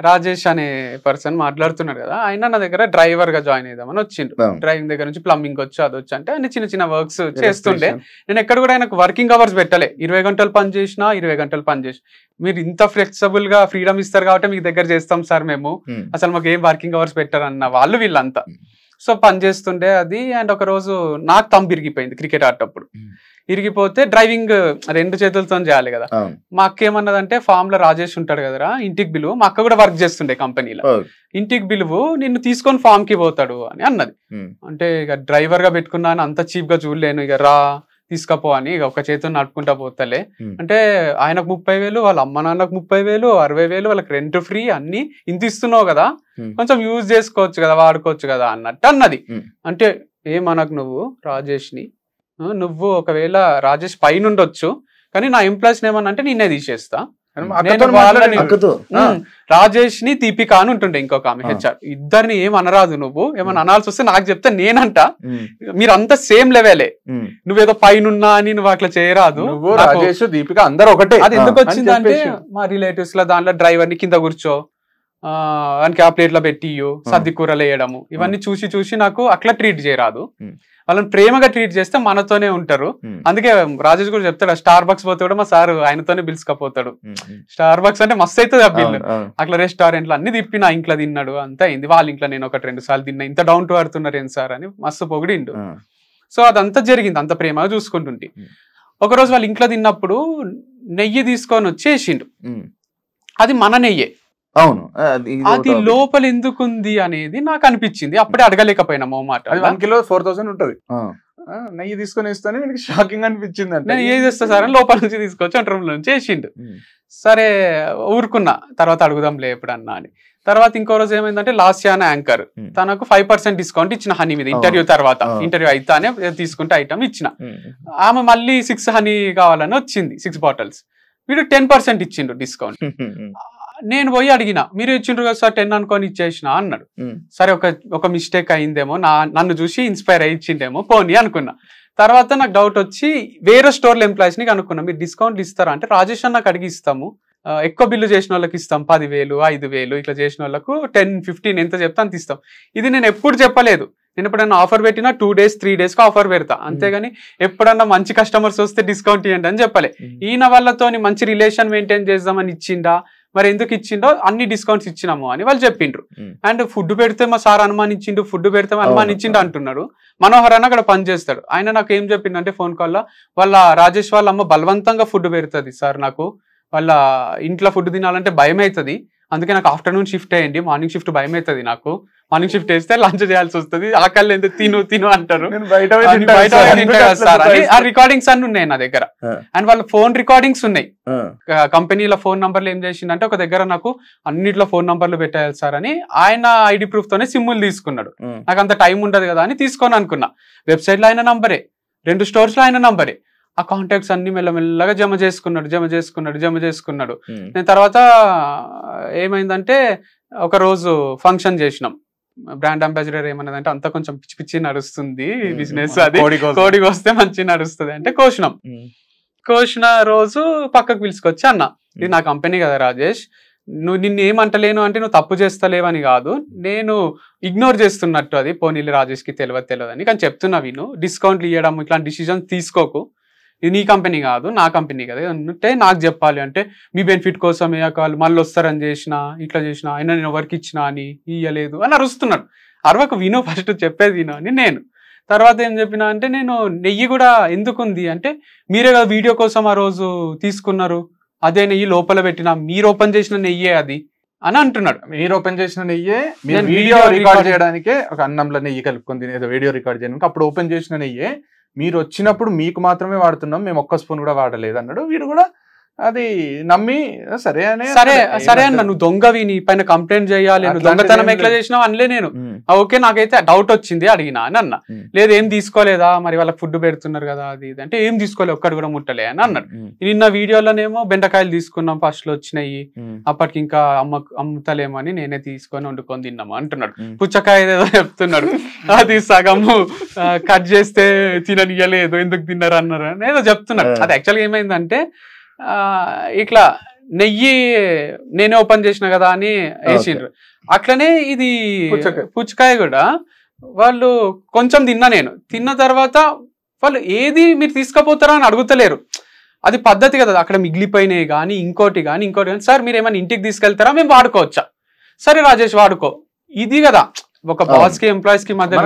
రాజేష్ అనే పర్సన్ మాట్లాడుతున్నాడు కదా, ఆయన నా దగ్గర డ్రైవర్ గా జాయిన్ అయిదామని వచ్చిండు. డ్రైవింగ్ దగ్గర నుంచి ప్లంబింగ్ వచ్చి అది వచ్చి అంటే అన్ని చిన్న చిన్న వర్క్స్ చేస్తుండే. నేను ఎక్కడ కూడా ఆయనకు వర్కింగ్ అవర్స్ పెట్టలే, 20 గంటలు పని చేసినా 20 గంటలు పని చేసి, మీరు ఇంత ఫ్లెక్సిబుల్ గా ఫ్రీడమ్ ఇస్తారు కాబట్టి మీకు దగ్గర చేస్తాం సార్ మేము, అసలు మాకు ఏం వర్కింగ్ అవర్స్ పెట్టారు అన్న వాళ్ళు వీళ్ళంతా. సో పని చేస్తుండే అది. అండ్ ఒక రోజు నాకు తంబు ఇరిగిపోయింది క్రికెట్ ఆడేటప్పుడు. ఇరిగిపోతే డ్రైవింగ్ 2 చేతులతో చేయాలి కదా. మా అక్క ఏమన్నదంటే ఫామ్ లో రాజేష్ ఉంటాడు కదరా ఇంటికి పిలువు, మా అక్క కూడా వర్క్ చేస్తుండే కంపెనీలో, ఇంటికి పిలువు నిన్ను తీసుకొని ఫామ్ కి పోతాడు అని అన్నది. అంటే ఇక డ్రైవర్ గా పెట్టుకున్నా అంత చీప్ గా చూడలేను, ఇక రా తీసుకపో అని ఇక ఒక చేతితో నడుపుకుంటా పోతలే. అంటే ఆయనకు 30,000, వాళ్ళ అమ్మ నాన్నకు 30,000, 60,000, వాళ్ళకి రెంట్ ఫ్రీ అన్ని ఇంత ఇస్తున్నావు కదా, కొంచెం యూజ్ చేసుకోవచ్చు కదా, వాడుకోవచ్చు కదా అన్నట్టు అన్నది. అంటే ఏమనకు నువ్వు రాజేష్ ని, నువ్వు ఒకవేళ రాజేష్ పైన ఉండొచ్చు కానీ నా ఎంప్లాయీస్ ఏమన్నా అంటే నిన్నే తీసేస్తా, రాజేష్ ని దీపిక అని ఉంటుండే ఇంకొక ఆమె హెచ్ఆర్, ఇద్దరిని ఏం అనరాదు, నువ్వు ఏమన్నా అనాల్సి వస్తే నాకు చెప్తే నేనంట, మీరంతా సేమ్ లెవెలే, నువ్వేదో పైనున్నా అని నువ్వు అట్లా చేయరాదు, రాజేష్ దీపిక అందరూ ఒకటే. అది ఎందుకు వచ్చిందంటే మా రిలేటివ్స్ లో దాంట్లో డ్రైవర్ ని కింద కూర్చో వానికి ఆ ప్లేట్ లో పెట్టి సర్ది కూరలు వేయడము ఇవన్నీ చూసి చూసి నాకు అట్లా ట్రీట్ చేయరాదు, వాళ్ళని ప్రేమగా ట్రీట్ చేస్తే మనతోనే ఉంటారు. అందుకే రాజేష్ కూడా చెప్తాడు, స్టార్ బక్స్ పోతే కూడా మా సార్ ఆయనతోనే పిలుచుకపోతాడు. స్టార్ బక్స్ అంటే మస్తు అవుతుంది ఆ బిల్లు. అట్లా రెస్టారెంట్ లో అన్ని తిప్పి నా ఇంట్లో తిన్నాడు, అంతా అయింది. వాళ్ళ ఇంట్లో నేను 1-2 సార్లు తిన్నా, ఇంత డౌన్ టు అర్తున్నారు ఏం సార్ అని మస్తు పొగిడిండు. సో అదంతా జరిగింది, అంత ప్రేమగా చూసుకుంటుంటే. ఒకరోజు వాళ్ళ ఇంట్లో తిన్నప్పుడు నెయ్యి తీసుకొని వచ్చేసిండు, అది మన నెయ్యే. అవును, అది లోపల ఎందుకుంది అనేది నాకు అనిపించింది, అప్పుడే అడగలేకపోయినా మాట. 1 kilo 4,000 ఉంటది, నెయ్యి తీసుకొని ఇస్తాను. మీకు షాకింగ్ అనిపించింది అంటే నేను ఏది చేస్తా సార్ అని లోపల నుంచి తీసుకొచ్చి వంట రూమ్ నుంచి వేసిండు. సరే ఊరుకున్నా, తర్వాత అడుగుదాంలే ఎప్పుడన్నా అని. తర్వాత ఇంకో రోజు ఏమైందంటే లాస్యా అనే యాంకర్ తనకు 5% డిస్కౌంట్ ఇచ్చిన హనీ మీద, ఇంటర్వ్యూ తర్వాత ఇంటర్వ్యూ అయితేనే తీసుకుంటే ఐటమ్ ఇచ్చిన. ఆమె మళ్ళీ 6 హనీ కావాలని వచ్చింది, 6 బాటిల్స్. వీడు 10% ఇచ్చిండు డిస్కౌంట్. నేను పోయి అడిగిన, మీరు ఇచ్చిండ్రు కదా సార్ 10 అనుకొని ఇచ్చేసిన అన్నాడు. సరే ఒక మిస్టేక్ అయిందేమో, నన్ను చూసి ఇన్స్పైర్ అయ్యి ఇచ్చిండేమో పోనీ అనుకున్నా. తర్వాత నాకు డౌట్ వచ్చి వేరే స్టోర్ల ఎంప్లాయీస్ ని కనుక్కున్నా, మీరు డిస్కౌంట్ ఇస్తారా అంటే, రాజేష్ అన్నకు అడిగి ఇస్తాము, ఎక్కువ బిల్లు చేసిన వాళ్ళకి ఇస్తాం 10,000, 5,000 ఇట్లా చేసిన వాళ్ళకు 10-15 ఎంత చెప్తా అంత ఇస్తాం. ఇది నేను ఎప్పుడు చెప్పలేదు, నేను ఎప్పుడన్నా ఆఫర్ పెట్టినా 2 days 3 days కి ఆఫర్ పెడతా, అంతేగాని ఎప్పుడన్నా మంచి కస్టమర్స్ వస్తే డిస్కౌంట్ ఇవ్వండి అని చెప్పలే. ఈయన వాళ్ళతో మంచి రిలేషన్ మెయింటైన్ చేద్దామని ఇచ్చిండా, మరి ఎందుకు ఇచ్చిండో అన్ని డిస్కౌంట్స్ ఇచ్చినాము అని వాళ్ళు చెప్పిండ్రు. అండ్ ఫుడ్ పెడితే మా సార్ అనుమానించిండు, ఫుడ్ పెడితే అనుమానించిండు అంటున్నారు. మనోహర్ అన్న అక్కడ పని చేస్తాడు. ఆయన నాకు ఏం చెప్పిండంటే ఫోన్ కాల్లో, వాళ్ళ రాజేష్ వాళ్ళ అమ్మ బలవంతంగా ఫుడ్ పెడుతుంది సార్, నాకు వాళ్ళ ఇంట్లో ఫుడ్ తినాలంటే భయం అవుతుంది, అందుకే నాకు ఆఫ్టర్నూన్ షిఫ్ట్ అయ్యండి, మార్నింగ్ షిఫ్ట్ భయం అవుతుంది, నాకు మార్నింగ్ షిఫ్ట్ వేస్తే లంచ్ చేయాల్సి వస్తుంది, ఆకలి ఎంత తిను అంటారు. ఆ రికార్డింగ్స్ అన్ని ఉన్నాయి నా దగ్గర. అండ్ వాళ్ళ ఫోన్ రికార్డింగ్స్ ఉన్నాయి. కంపెనీల ఫోన్ నంబర్లు ఏం చేసిందంటే ఒక దగ్గర నాకు అన్నిట్లో ఫోన్ నంబర్లు పెట్టాలి సార్ అని ఆయన ఐడి ప్రూఫ్ తోనే సిమ్ములు తీసుకున్నాడు. నాకు అంత టైం ఉండదు కదా అని తీసుకొని అనుకున్నా. వెబ్సైట్ లో ఆయన నంబరే, 2 స్టోర్స్ లో ఆయన నంబరే. ఆ కాంటాక్ట్స్ అన్ని మెల్లమెల్లగా జమ చేసుకున్నాడు. నేను తర్వాత ఏమైందంటే ఒక రోజు ఫంక్షన్ చేసినాం. బ్రాండ్ అంబాసిడర్ ఏమన్నదంటే అంతా కొంచెం పిచ్చి పిచ్చి నడుస్తుంది బిజినెస్, అది కోడికి వస్తే మంచి నడుస్తుంది అంటే కోసిన రోజు పక్కకు పిలుచుకొచ్చి అన్న, ఇది నా కంపెనీ కదా రాజేష్, నువ్వు నిన్ను ఏమంటలేను అంటే నువ్వు తప్పు చేస్తలేవని కాదు, నేను ఇగ్నోర్ చేస్తున్నట్టు, అది పోనీళ్ళు రాజేష్కి తెలియదు అని కానీ చెప్తున్నా, విను, డిస్కౌంట్లు ఇవ్వడం ఇట్లాంటి డిసిజన్స్ తీసుకోకు, ఇది నీ కంపెనీ కాదు నా కంపెనీ కదా అంటే నాకు చెప్పాలి అంటే మీ బెనిఫిట్ కోసమే కాళ్ళు మళ్ళీ వస్తారని ఇట్లా చేసిన అయినా నేను ఎవరికి ఇచ్చినా అని ఇయ్యలేదు అని అరుస్తున్నాడు. అరవకు, విను, ఫస్ట్ చెప్పేది విను అని నేను. తర్వాత ఏం చెప్పినా అంటే నేను నెయ్యి కూడా ఎందుకుంది అంటే మీరే కదా వీడియో కోసం ఆ రోజు తీసుకున్నారు, అదే నెయ్యి లోపల పెట్టినా, మీరు ఓపెన్ చేసిన నెయ్యే అది అని అంటున్నాడు. మీరు ఓపెన్ చేసిన నెయ్యే, వీడియో రికార్డ్ చేయడానికే ఒక అన్నంలో నెయ్యి కలుపుకుంది ఏదో వీడియో రికార్డ్ చేయడానికి, అప్పుడు ఓపెన్ చేసిన నెయ్యే, మీరు వచ్చినప్పుడు మీకు మాత్రమే వాడుతున్నాం, మేము ఒక్క స్పూన్ కూడా వాడలేదు అన్నాడు. వీడు కూడా అది నమ్మి సరే అన్న, నువ్వు దొంగవి, నీ పైన కంప్లైంట్ చేయాలి, నువ్వు దొంగతనం ఎట్లా చేసినావు అనలే నేను. ఓకే, నాకైతే డౌట్ వచ్చింది అడిగినా అని అన్న. లేదు ఏం తీసుకోలేదా, మరి వాళ్ళకి ఫుడ్ పెడుతున్నారు కదా అది ఇది అంటే ఏం తీసుకోలేదు, ఒక్కటి కూడా ముట్టలే అని అన్నాడు. నిన్న వీడియోలోనేమో బెండకాయలు తీసుకున్నాం, ఫస్ట్ లో వచ్చినాయి, అప్పటికి ఇంకా అమ్ముతలేమో అని నేనే తీసుకొని వండుకొని తిన్నాము అంటున్నాడు. పుచ్చకాయ ఏదో చెప్తున్నాడు, అది సగము కట్ చేస్తే తిననియలేదు, ఎందుకు తిన్నారు అన్నారు అని ఏదో చెప్తున్నాడు. అది యాక్చువల్గా ఏమైందంటే ఇట్లా నెయ్యి నేనే ఓపెన్ చేసిన కదా అని వేసిండ్రు. అట్లనే ఇది పుచ్చకాయ కూడా వాళ్ళు కొంచెం నేను తిన్న తర్వాత వాళ్ళు ఏది మీరు తీసుకుపోతారా అని అడుగుతలేరు. అది పద్ధతి కదా, అక్కడ మిగిలిపోయినాయి కానీ ఇంకోటి కానీ సార్ మీరు ఏమైనా ఇంటికి తీసుకెళ్తారా, మేము వాడుకోవచ్చా, సరే రాజేష్ వాడుకో, ఇది కదా ఒక బాస్ కి ఎంప్లాయీస్ కి మధ్య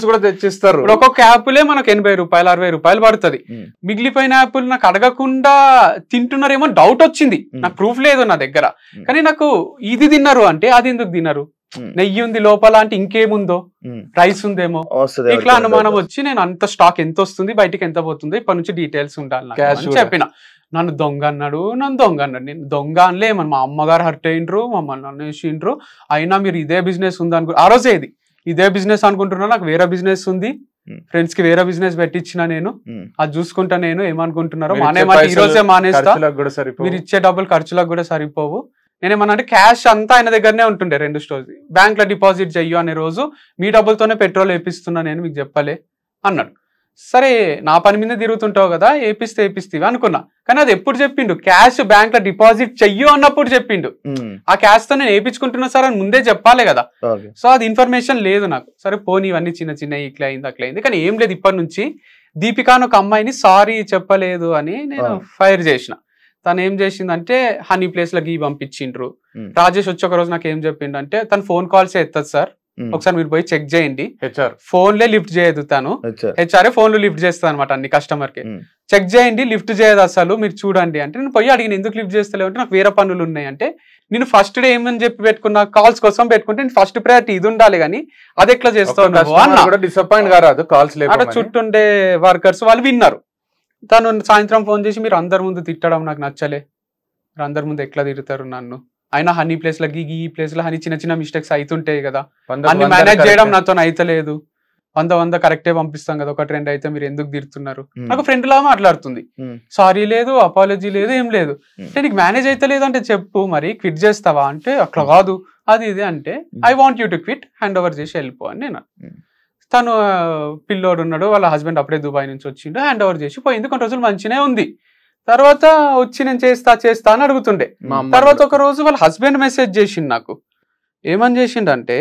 కూడా తెచ్చిస్తారు. ఒక్కొక్క యాపిలే మనకు 80 రూపాయలు 60 రూపాయలు పడుతుంది. మిగిలిపోయిన యాపిల్ నాకు అడగకుండా తింటున్నారేమో డౌట్ వచ్చింది, నాకు ప్రూఫ్ లేదు నా దగ్గర, కానీ నాకు ఇది తిన్నారు అంటే అది ఎందుకు తిన్నారు, నెయ్యి ఉంది లోపల అంటే ఇంకేముందో, రైస్ ఉందేమో, ఇట్లా అనుమానం వచ్చి నేను అంత స్టాక్ ఎంత వస్తుంది బయటికి ఎంత పోతుంది ఇప్పటి నుంచి డీటెయిల్స్ ఉండాలి చెప్పిన. నన్ను దొంగ అన్నాడు. నేను దొంగ అనలే, మా అమ్మగారు హర్ట్ అయ్యిండ్రు, మమ్మల్ని అనేసిండ్రు, అయినా మీరు ఇదే బిజినెస్ ఉంది అనుకో, ఆ రోజే ఇదే బిజినెస్ అనుకుంటున్నా, నాకు వేరే బిజినెస్ ఉంది, ఫ్రెండ్స్ కి వేరే బిజినెస్ పెట్టించిన నేను, అది చూసుకుంటా, నేను ఏమనుకుంటున్నారో మానేమంటే ఈ రోజే మానేస్తా, మీరు ఇచ్చే డబ్బులు ఖర్చులకు కూడా సరిపోవు, నేనేమన్నా అంటే క్యాష్ అంతా ఆయన దగ్గరనే ఉంటుండే 2 స్టోర్స్, బ్యాంక్ లో డిపాజిట్ చెయ్యు అనే రోజు మీ డబ్బులతోనే పెట్రోల్ వేపిస్తున్నా నేను, మీకు చెప్పలే అన్నాడు. సరే నా పని మీద తిరుగుతుంటావు కదా, ఏపిస్తేవి అనుకున్నా, కానీ అది ఎప్పుడు చెప్పిండు, క్యాష్ బ్యాంక్ లో డిపాజిట్ చెయ్యు అన్నప్పుడు చెప్పిండు. ఆ క్యాష్ తో నేను వేయించుకుంటున్నా సార్ అని ముందే చెప్పాలి కదా. సో అది ఇన్ఫర్మేషన్ లేదు నాకు. సరే పోనీ ఇవన్నీ చిన్న ఇట్లా అయింది అట్లా అయింది, కానీ ఏం లేదు, ఇప్పటి నుంచి దీపిక అని ఒక అమ్మాయిని సారీ చెప్పలేదు అని నేను ఫైర్ చేసిన. తను ఏం చేసిందంటే హనీ ప్లేస్ లో గీ పంపించిండ్రు. రాజేష్ వచ్చి ఒక రోజు నాకు ఏం చెప్పిండు అంటే, తను ఫోన్ కాల్సే ఎత్తదు సార్, ఒకసారి మీరు పోయి చెక్ చేయండి, ఫోన్లే లిఫ్ట్ చేయదు, తను హెచ్ఆర్ఏ ఫోన్లు లిఫ్ట్ చేస్తుంది అనమాట అన్ని కస్టమర్ కి, చెక్ చేయండి లిఫ్ట్ చేయదు అసలు, మీరు చూడండి అంటే. నేను పోయి అడిగిన ఎందుకు లిఫ్ట్ చేస్తలేవు అంటే నాకు వేరే పనులు ఉన్నాయి అంటే, నేను ఫస్ట్ డే ఏమని చెప్పి పెట్టుకున్నా, కాల్స్ కోసం పెట్టుకుంటే నేను ఫస్ట్ ప్రయారిటీ ఇది ఉండాలి కానీ అది ఎట్లా చేస్తావు, డిసప్పాయింట్ కారాదు, కాల్స్ అక్కడ చుట్టుండే వర్కర్స్ వాళ్ళు విన్నారు. తను సాయంత్రం ఫోన్ చేసి మీరు అందరి ముందు తిట్టడం నాకు నచ్చలే, మీరు అందరి ముందు ఎట్లా తిడతారు నన్ను, అయినా హనీ ప్లేస్ లో ఈ ప్లేస్ లో హనీ చిన్న మిస్టేక్స్ అవుతుంటాయి కదా, అన్ని మేనేజ్ చేయడం నాతో అయితలేదు, 100 కరెక్టే పంపిస్తాం కదా, 1-2 అయితే మీరు ఎందుకు తిడుతున్నారు, నాకు ఫ్రెండ్ లా మాట్లాడుతుంది, సారీ లేదు అపాలజీ లేదు ఏం లేదు, అంటే నీకు మేనేజ్ అయితే లేదు అంటే చెప్పు, మరి క్విట్ చేస్తావా అంటే అట్లా కాదు అది ఇది అంటే, I want you to quit, hand over చేసి వెళ్ళిపో అని నేను. తను పిల్లోడు ఉన్నాడు, వాళ్ళ హస్బెండ్ అప్పుడే దుబాయ్ నుంచి వచ్చిండు, హ్యాండ్ ఓవర్ చేసి పోయింది. కొన్ని రోజులు మంచినే ఉంది, తర్వాత వచ్చి నేను చేస్తా అని అడుగుతుండే. తర్వాత ఒక రోజు వాళ్ళ హస్బెండ్ మెసేజ్ చేసిండు నాకు, ఏమని చేసిండు అంటే,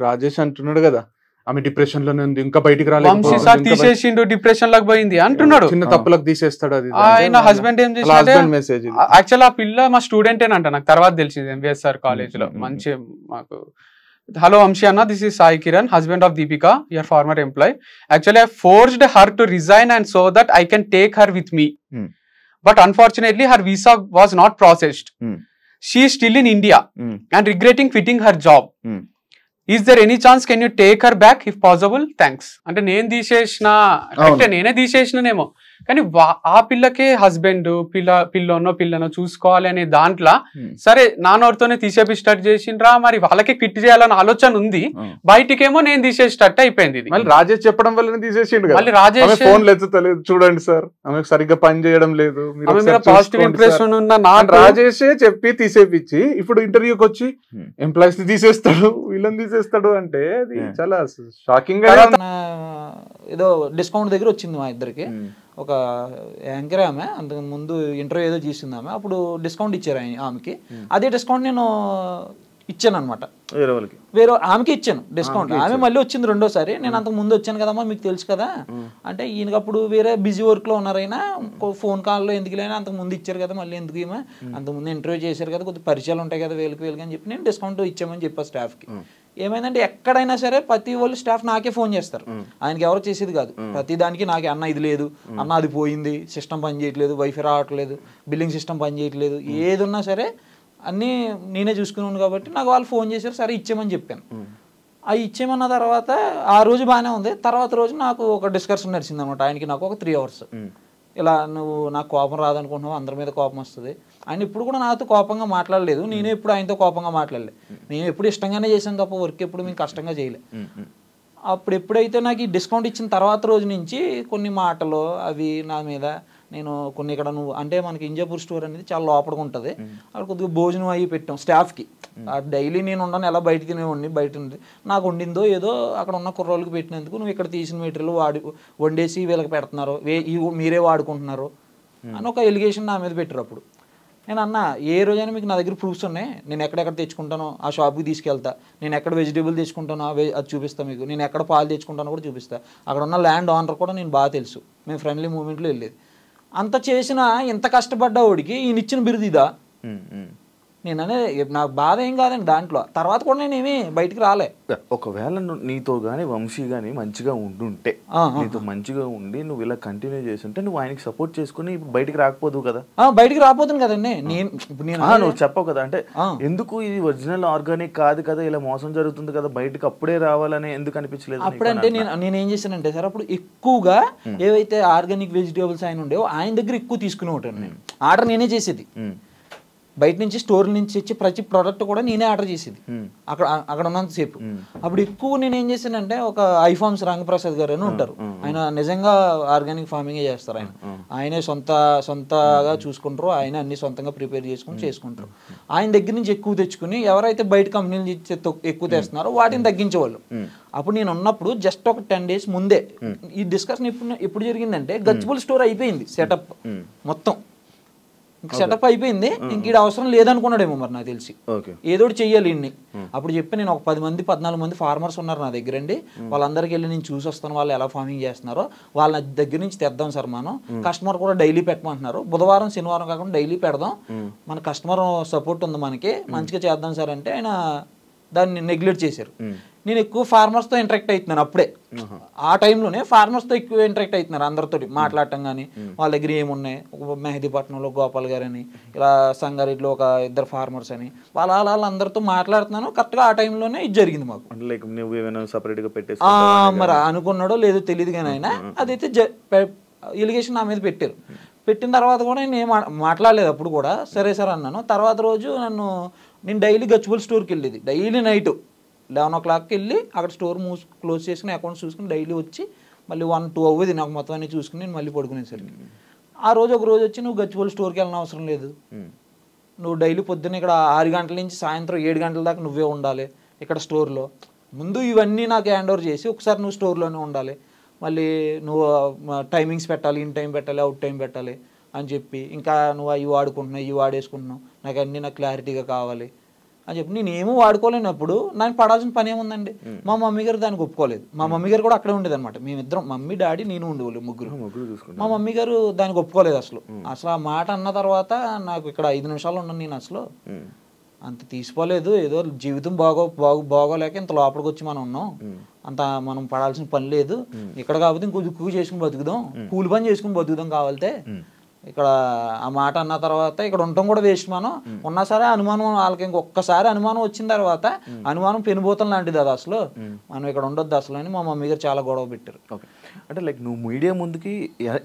రాజేష్ అంటున్నాడు కదా ఆమె డిప్రెషన్ లోనే ఉంది, ఇంకా బయటికి వంశీ సార్ తీసేసిండు, డిప్రెషన్ లకు పోయింది అంటున్నాడు. చిన్న తప్పులకు తీసేస్తాడు. అది ఆయన హస్బెండ్ ఏం చేసి మెసేజ్. యాక్చువల్ ఆ పిల్ల మా స్టూడెంటేనంట, నాకు తర్వాత తెలిసింది ఎంబీఎస్ఆర్ కాలేజ్ లో. మంచి మాకు hello Amshi Anna, this is Sai Kiran, husband of Deepika, your former employee. Actually I forced her to resign and so that I can take her with me. But unfortunately her visa was not processed. She is still in India and regretting quitting her job. Is there any chance can you take her back if possible? Thanks. అంటే నేను తీసేసిన అంటే నేనే తీసేసినేమో, కానీ ఆ పిల్లకే husband పిల్లనో చూసుకోవాలి అనే దాంట్లో సరే నాన్నోరితోనే తీసేపి స్టార్ట్ చేసిండ్రా, మరి వాళ్ళకి క్విట్ చేయాలని ఆలోచన ఉంది, బయటికేమో నేను తీసేసేటట్టు అయిపోయింది. ఇది మళ్ళీ రాజేష్ చెప్పడం వల్ల తీసేసిండు. మళ్ళీ రాజేష్ ఫోన్ ఎత్తుతలేదు, చూడండి సార్ ఆమె సరిగ్గా పని చేయడం లేదు, పాజిటివ్ ఇంప్రెషన్ ఉన్న రాజేషే చెప్పి తీసేపిచ్చి ఇప్పుడు ఇంటర్వ్యూకి వచ్చి ఎంప్లాయీస్ ని తీసేస్తాడు, వీళ్ళని తీసేస్తాడు అంటే అది చాలా షాకింగ్ గా. ఏదో డిస్కౌంట్ దగ్గర వచ్చింది మా ఇద్దరికి, ఒక యాంకర్ ఆమె అంతకు ముందు ఇంటర్వ్యూ ఏదో చేసింది ఆమె, అప్పుడు డిస్కౌంట్ ఇచ్చారు ఆమెకి. అదే డిస్కౌంట్ నేను ఇచ్చాను అనమాట, వేరే ఆమెకి ఇచ్చాను డిస్కౌంట్. ఆమె మళ్ళీ వచ్చింది రెండోసారి, నేను అంతకు ముందు వచ్చాను కదమ్మా మీకు తెలుసు కదా అంటే, ఈయనకి అప్పుడు వేరే బిజీ వర్క్ లో ఉన్నారైనా ఫోన్ కాల్లో ఎందుకు లేనా అంతకు ముందు ఇచ్చారు కదా మళ్ళీ ఎందుకు ఏమో, అంతకుముందు ఇంటర్వ్యూ చేశారు కదా కొద్దిగా పరిచయాలు ఉంటాయి కదా వేలుకి అని చెప్పి నేను డిస్కౌంట్ ఇచ్చామని చెప్పా స్టాఫ్కి. ఏమైందంటే ఎక్కడైనా సరే ప్రతి వాళ్ళు స్టాఫ్ నాకే ఫోన్ చేస్తారు, ఆయనకి ఎవరు చేసేది కాదు. ప్రతి దానికి నాకే అన్న ఇది లేదు, అన్న అది పోయింది, సిస్టమ్ పని చేయట్లేదు, వైఫై రావట్లేదు, బిల్లింగ్ సిస్టమ్ పని చేయట్లేదు, ఏది ఉన్నా సరే అన్నీ నేనే చూసుకున్నాను కాబట్టి నాకు వాళ్ళు ఫోన్ చేశారు, సరే ఇచ్చేయమని చెప్పాను. అవి ఇచ్చేయమన్న తర్వాత ఆ రోజు బాగానే ఉంది. తర్వాత రోజు నాకు ఒక డిస్కషన్ నడిచింది అనమాట, ఆయనకి నాకు ఒక 3 hours. ఇలా నువ్వు నాకు కోపం రాదనుకుంటున్నావు, అందరి మీద కోపం వస్తుంది. ఆయన ఇప్పుడు కూడా నాతో కోపంగా మాట్లాడలేదు, నేనే ఎప్పుడు ఆయనతో కోపంగా మాట్లాడలేదు. నేను ఎప్పుడు ఇష్టంగానే చేశాను తప్ప వర్క్ ఎప్పుడు మేము కష్టంగా చేయలే. అప్పుడు ఎప్పుడైతే నాకు ఈ డిస్కౌంట్ ఇచ్చిన తర్వాత రోజు నుంచి కొన్ని మాటలు అవి నా మీద, నేను కొన్ని ఇక్కడ నువ్వు అంటే మనకి ఇంజాపూర్ స్టోర్ అనేది చాలా లోపలికి ఉంటుంది, అక్కడ కొద్దిగా భోజనం అయ్యి పెట్టాం స్టాఫ్కి. డైలీ నేను ఉండను, ఎలా బయట తినేవాడిని, బయట నాకు వండిందో ఏదో అక్కడ ఉన్న కుర్రోళ్ళకి పెట్టినందుకు నువ్వు ఇక్కడ తీసిన మెటీరియల్ వండేసి వీళ్ళకి పెడుతున్నారు, మీరే వాడుకుంటున్నారు అని ఒక ఎలిగేషన్ నా మీద పెట్టారు. అప్పుడు నేను అన్నా ఏ రోజైనా మీకు నా దగ్గర ప్రూఫ్స్ ఉన్నాయి, నేను ఎక్కడెక్కడ తెచ్చుకుంటానో ఆ షాప్కి తీసుకెళ్తా, నేను ఎక్కడ వెజిటేబుల్ తెచ్చుకుంటానో అది చూపిస్తాను మీకు, నేను ఎక్కడ పాలు తెచ్చుకుంటానో కూడా చూపిస్తా, అక్కడ ఉన్న ల్యాండ్ ఓనర్ కూడా నేను బాగా తెలుసు, మేము ఫ్రెండ్లీ మూమెంట్లో వెళ్ళేది. అంత చేసినా ఇంత కష్టపడ్డా వాడికి ఈయన ఇచ్చిన బిరుదు ఇదా? నేను అనేది నాకు బాధ ఏం కాదండి దాంట్లో. తర్వాత కూడా నేనేమి బయటికి రాలే. ఒకవేళ నీతో గానీ వంశీ గానీ మంచిగా ఉండుంటే, నీతో మంచిగా ఉండి నువ్వు ఇలా కంటిన్యూ చేస్తుంటే నువ్వు ఆయనకి సపోర్ట్ చేసుకుని ఇప్పుడు బయటికి రాకపోదు కదా? బయటికి రాపోతుంది కదండి. నువ్వు చెప్పవు కదా, అంటే ఎందుకు ఇది ఒరిజినల్ ఆర్గానిక్ కాదు కదా, ఇలా మోసం జరుగుతుంది కదా, బయటకు అప్పుడే రావాలని ఎందుకు అనిపించలేదు? అప్పుడంటే నేనేం చేశానంటే సార్, అప్పుడు ఎక్కువగా ఏవైతే ఆర్గానిక్ వెజిటేబుల్స్ ఆయన ఉండేవో ఆయన దగ్గర ఎక్కువ తీసుకునే ఉంటాను. నేను ఆర్డర్ నేనే చేసేది, బయట నుంచి స్టోర్ నుంచి వచ్చి ప్రతి ప్రోడక్ట్ కూడా నేనే ఆర్డర్ చేసేది అక్కడ ఉన్నంతసేపు. అప్పుడు ఎక్కువ నేను ఏం చేశానంటే, ఒక ఐఫార్మ్స్ రంగప్రసాద్ గారు అని ఉంటారు, ఆయన నిజంగా ఆర్గానిక్ ఫార్మింగ్ చేస్తారు. ఆయనే సొంతగా చూసుకుంటారు, ఆయన అన్ని సొంతంగా ప్రిపేర్ చేసుకుంటారు. ఆయన దగ్గర నుంచి ఎక్కువ తెచ్చుకుని ఎవరైతే బయట కంపెనీలు ఎక్కువ తెస్తున్నారో వాటిని తగ్గించేవాళ్ళు. అప్పుడు నేను ఉన్నప్పుడు జస్ట్ ఒక 10 days ముందే ఈ డిస్కషన్ ఎప్పుడు జరిగిందంటే, గచ్చిబౌలి స్టోర్ అయిపోయింది సెటప్ మొత్తం, సెటప్ అయిపోయింది, ఇంక ఈడ అవసరం లేదనుకున్నాడేమో మరి నాకు తెలిసి, ఏదోటి చెయ్యాలి ఇన్ని. అప్పుడు చెప్పి నేను ఒక 14 మంది ఫార్మర్స్ ఉన్నారు నా దగ్గర అండి, వాళ్ళందరికీ వెళ్ళి నేను చూసి వస్తాను వాళ్ళు ఎలా ఫార్మింగ్ చేస్తున్నారో, వాళ్ళ దగ్గర నుంచి తెద్దాం సార్, మనం కస్టమర్ కూడా డైలీ పెట్టమంటున్నారు, బుధవారం శనివారం కాకుండా డైలీ పెడదాం, మన కస్టమర్ సపోర్ట్ ఉంది మనకి, మంచిగా చేద్దాం సార్ అంటే ఆయన దాన్ని నెగ్లెక్ట్ చేశారు. నేను ఎక్కువ ఫార్మర్స్తో ఇంటరాక్ట్ అవుతున్నాను అప్పుడే, ఆ టైంలోనే ఫార్మర్స్తో ఎక్కువ ఇంటరాక్ట్ అవుతున్నారు, అందరితో మాట్లాడటం కానీ, వాళ్ళ దగ్గర ఏమున్నాయి, మెహదీపట్నంలో గోపాల్ గారు అని, ఇలా సంగారెడ్డిలో ఒక 2 ఫార్మర్స్ అని, వాళ్ళందరితో మాట్లాడుతున్నాను. కరెక్ట్గా ఆ టైంలోనే ఇది జరిగింది మాకు. మరి అనుకున్నాడో లేదో తెలియదు కానీ ఆయన అదైతే ఎలిగేషన్ నా మీద పెట్టారు. పెట్టిన తర్వాత కూడా నేను మాట్లాడలేదు అప్పుడు కూడా, సరే సార్ అన్నాను. తర్వాత రోజు నేను డైలీ గచ్చిబౌలి స్టోర్కి వెళ్ళేది, డైలీ నైట్ 11 o'clockకి వెళ్ళి అక్కడ స్టోర్ క్లోజ్ చేసుకుని అకౌంట్స్ చూసుకుని డైలీ వచ్చి మళ్ళీ 1-2 అవ్వదు నాకు మొత్తం అన్ని చూసుకుని నేను మళ్ళీ పడుకునేసరికి. ఆ రోజు ఒక రోజు వచ్చి, నువ్వు గచ్చిబౌలి స్టోర్కి వెళ్ళిన అవసరం లేదు, నువ్వు డైలీ పొద్దున్న ఇక్కడ 6 గంటల నుంచి సాయంత్రం 7 గంటల దాకా నువ్వే ఉండాలి ఇక్కడ స్టోర్లో, ముందు ఇవన్నీ నాకు హ్యాండ్ ఓవర్ చేసి ఒకసారి నువ్వు స్టోర్లోనే ఉండాలి, మళ్ళీ నువ్వు టైమింగ్స్ పెట్టాలి, ఇన్ టైం పెట్టాలి, అవుట్ టైం పెట్టాలి అని చెప్పి, ఇంకా నువ్వు అవి వాడుకుంటున్నావు ఇవి వాడేసుకుంటున్నావు, నాకు అన్నీ నాకు క్లారిటీగా కావాలి, అని చెప్పి నేను ఏమో వాడుకోలేనప్పుడు నాకు పడాల్సిన పని ఏముందండి. మా మమ్మీ గారు దానికి ఒప్పుకోలేదు. మా మమ్మీ గారు కూడా అక్కడే ఉండేది అనమాట. మేమిద్దరం మమ్మీ డాడీ నేను ఉండేవాళ్ళు ముగ్గురు. మా మమ్మీ గారు దానికి ఒప్పుకోలేదు అసలు. ఆ మాట అన్న తర్వాత నాకు ఇక్కడ 5 నిమిషాలు ఉన్నాను నేను అసలు అంత తీసుకోలేదు. ఏదో జీవితం బాగోలేక ఇంత లోపలికి వచ్చి మనం ఉన్నాం, అంత మనం పడాల్సిన పని లేదు. ఇక్కడ కాకపోతే ఇంకో దుక్కు చేసుకుని బతుకుదాం, కూలి పని చేసుకుని బతుకుదాం కావాలితే. ఇక్కడ ఆ మాట అన్న తర్వాత ఇక్కడ ఉండటం కూడా వేస్ట్. మనం ఉన్నా సరే అనుమానం వాళ్ళకి ఇంకొకసారి అనుమానం వచ్చిన తర్వాత అనుమానం పెనుబోతం లాంటిది అది అసలు. మనం ఇక్కడ ఉండొద్దు అసలు అని మా మమ్మీ గారు చాలా గొడవ పెట్టారు. అంటే లైక్ నువ్వు మీడియా ముందుకి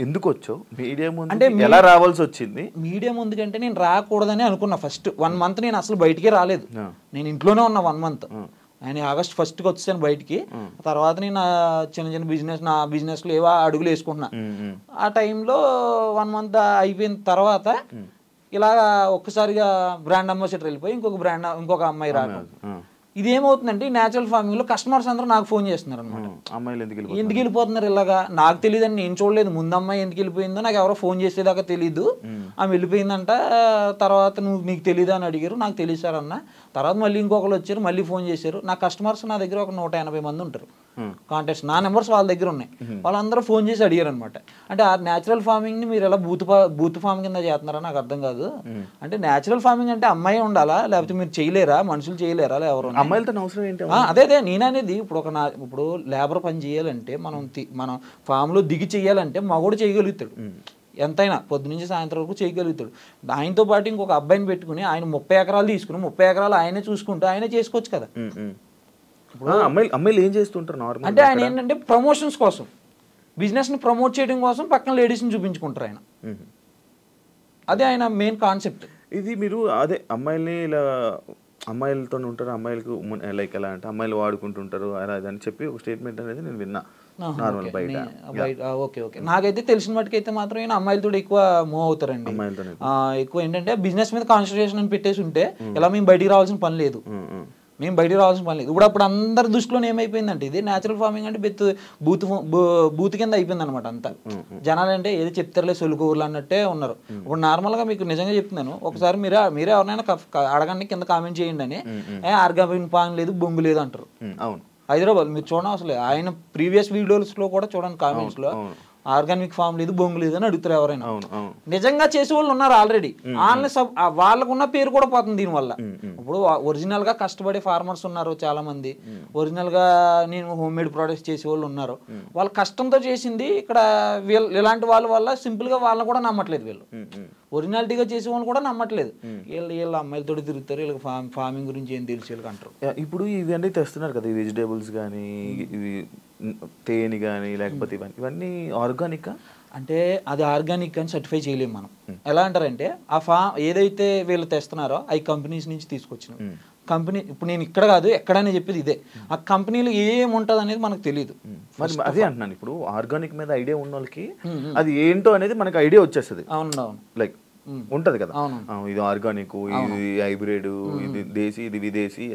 ఎందుకు వచ్చావు? మీడియా ముందు అంటే ఎలా రావాల్సి వచ్చింది? మీడియా ముందుకంటే నేను రాకూడదని అనుకున్నా. ఫస్ట్ 1 month నేను అసలు బయటికే రాలేదు. నేను ఇంట్లోనే ఉన్నా 1 month. ఆయన August 1st వచ్చాను బయటికి. తర్వాత నేను చిన్న నా బిజినెస్లో ఏవో అడుగులు వేసుకుంటున్నా. ఆ టైంలో 1 month అయిపోయిన తర్వాత ఇలాగా ఒక్కసారిగా బ్రాండ్ అంబాసిడర్ వెళ్ళిపోయి ఇంకొక అమ్మాయి రావడం. ఇదేమవుతుందంటే న్యాచురల్ ఫార్మింగ్ లో కస్టమర్స్ అందరూ నాకు ఫోన్ చేస్తున్నారు అనమాట. అమ్మాయిలు ఎందుకు వెళ్ళిపోతున్నారు ఇలాగా? నాకు తెలియదని నేను చూడలేదు. ముందు అమ్మాయి ఎందుకు వెళ్ళిపోయిందో నాకు ఎవరో ఫోన్ చేసేదాకా తెలీదు. ఆమె వెళ్ళిపోయిందంట. తర్వాత నీకు తెలీదా అని అడిగారు. నాకు తెలియదు సార్ అన్న. తర్వాత మళ్ళీ ఇంకొకరు వచ్చారు, మళ్ళీ ఫోన్ చేశారు. నా కస్టమర్స్ నా దగ్గర ఒక 180 మంది ఉంటారు కాంటాక్ట్స్. నా నెంబర్స్ వాళ్ళ దగ్గర ఉన్నాయి. వాళ్ళందరూ ఫోన్ చేసి అడిగారు అనమాట. అంటే ఆ న్యాచురల్ ఫార్మింగ్ ని మీరు ఎలా బూత్ ఫార్మ్ కింద చేస్తున్నారా నాకు అర్థం కాదు. అంటే న్యాచురల్ ఫార్మింగ్ అంటే అమ్మాయి ఉండాలా, లేకపోతే మీరు చేయలేరా, మనుషులు చేయలేరా, ఎవరు అమ్మాయిలతో అవసరం ఏంటి? అదే నేననేది ఇప్పుడు లేబర్ పని చేయాలంటే మనం ఫామ్ లో దిగి చెయ్యాలంటే మగోడు చేయగలుగుతాడు. ఎంతైనా పొద్దు నుంచి సాయంత్రం వరకు చేయగలుగుతాడు. ఆయనతో పాటు ఇంకొక అబ్బాయిని పెట్టుకుని ఆయన 30 ఎకరాలు తీసుకుని 30 ఎకరాలు ఆయనే చూసుకుంటూ ఆయనే చేసుకోవచ్చు కదా. అమ్మాయిలు ఏం చేస్తుంటారు నార్మల్ అంటే ఆయన ఏంటంటే ప్రమోషన్స్ కోసం, బిజినెస్ ని ప్రమోట్ చేయడం కోసం పక్కన లేడీస్ ని చూపించుకుంటారు ఆయన. అదే ఆయన మెయిన్ కాన్సెప్ట్. ఇది మీరు అదే అమ్మాయిల్ని ఇలా అమ్మాయిలతో ఉంటారు, అమ్మాయిలకు లైక్ ఎలా అంటే అమ్మాయిలు వాడుకుంటుంటారు అలా అని చెప్పి ఒక స్టేట్మెంట్ అనేది నేను విన్నా నార్మల్ బయట. Okay okay. నాకైతే తెలిసిన మటుకైతే మాత్రం అమ్మాయిలతో ఎక్కువ మూవ్ అవుతారండి. ఎక్కువ ఏంటంటే బిజినెస్ మీద కాన్సన్ట్రేషన్ అని పెట్టేసి ఉంటే ఇలా మేము బయటికి రావాల్సిన పని లేదు. ఇప్పుడు అప్పుడు అందరి దృష్టిలో ఏమైపోయిందంటే ఇది న్యాచురల్ ఫార్మింగ్ అంటే బూత్ కింద అయిపోయింది అనమాట అంతా. జనాలు అంటే ఏది చెప్తారులే సొలుకూరులు అన్నట్టే ఉన్నారు. ఇప్పుడు నార్మల్ గా మీకు నిజంగా చెప్తున్నాను, ఒకసారి మీరే ఎవరైనా అడగండి కింద కామెంట్ చేయండి అని, ఆర్గానిక్ ఫార్మింగ్ లేదు బొంగు లేదు అంటారు. హైదరాబాద్ మీరు చూడండి అసలు ఆయన ప్రీవియస్ వీడియోస్ లో కూడా చూడండి కామెంట్స్ లో ఆర్గానిక్ ఫామ్ లేదు బొంగు లేదు అని అడుగుతారు ఎవరైనా. నిజంగా చేసే వాళ్ళు ఉన్నారు ఆల్రెడీ. వాళ్ళకున్న పేరు కూడా పోతుంది దీనివల్ల. ఇప్పుడు ఒరిజినల్ గా కష్టపడే ఫార్మర్స్ ఉన్నారు చాలా మంది, ఒరిజినల్ గా నేను హోమ్ మేడ్ ప్రొడక్ట్స్ చేసే వాళ్ళు ఉన్నారు. వాళ్ళ కష్టంతో చేసింది ఇక్కడ ఇలాంటి వాళ్ళ వల్ల సింపుల్ గా వాళ్ళని కూడా నమ్మట్లేదు. వీళ్ళు ఒరిజినాలిటీగా చేసే వాళ్ళు కూడా నమ్మట్లేదు. వీళ్ళు అమ్మాయిలతో తిరుగుతారు, వీళ్ళకి ఫార్మింగ్ గురించి ఏం తెలిసి వీళ్ళకి అంటారు. ఇప్పుడు ఇవి అన్నీ తెస్తున్నారు కదా, ఈ వెజిటేబుల్స్ కానీ ఇవి తేనె కానీ లేకపోతే ఇవన్నీ ఆర్గానిక్ అంటే అది ఆర్గానిక్ అని సర్టిఫై చేయలేము మనం. ఎలా అంటారంటే ఆ ఏదైతే వీళ్ళు తెస్తున్నారో అవి కంపెనీస్ నుంచి తీసుకొచ్చినాం. కంపెనీ ఇప్పుడు నేను ఇక్కడ కాదు ఎక్కడైనా చెప్పేది ఇదే, ఆ కంపెనీలో ఏముంటది అనేది మనకు తెలియదు. అదే అంటున్నాను, ఇప్పుడు ఆర్గానిక్ మీద ఐడియా ఉన్న వాళ్ళకి అది ఏంటో అనేది మనకు ఐడియా వచ్చేస్తుంది. అవును లైక్ ఉంటది కదా, ఇది ఆర్గానిక్, ఇది హైబ్రిడ్, ఇది దేశీ, ఇది విదేశీ,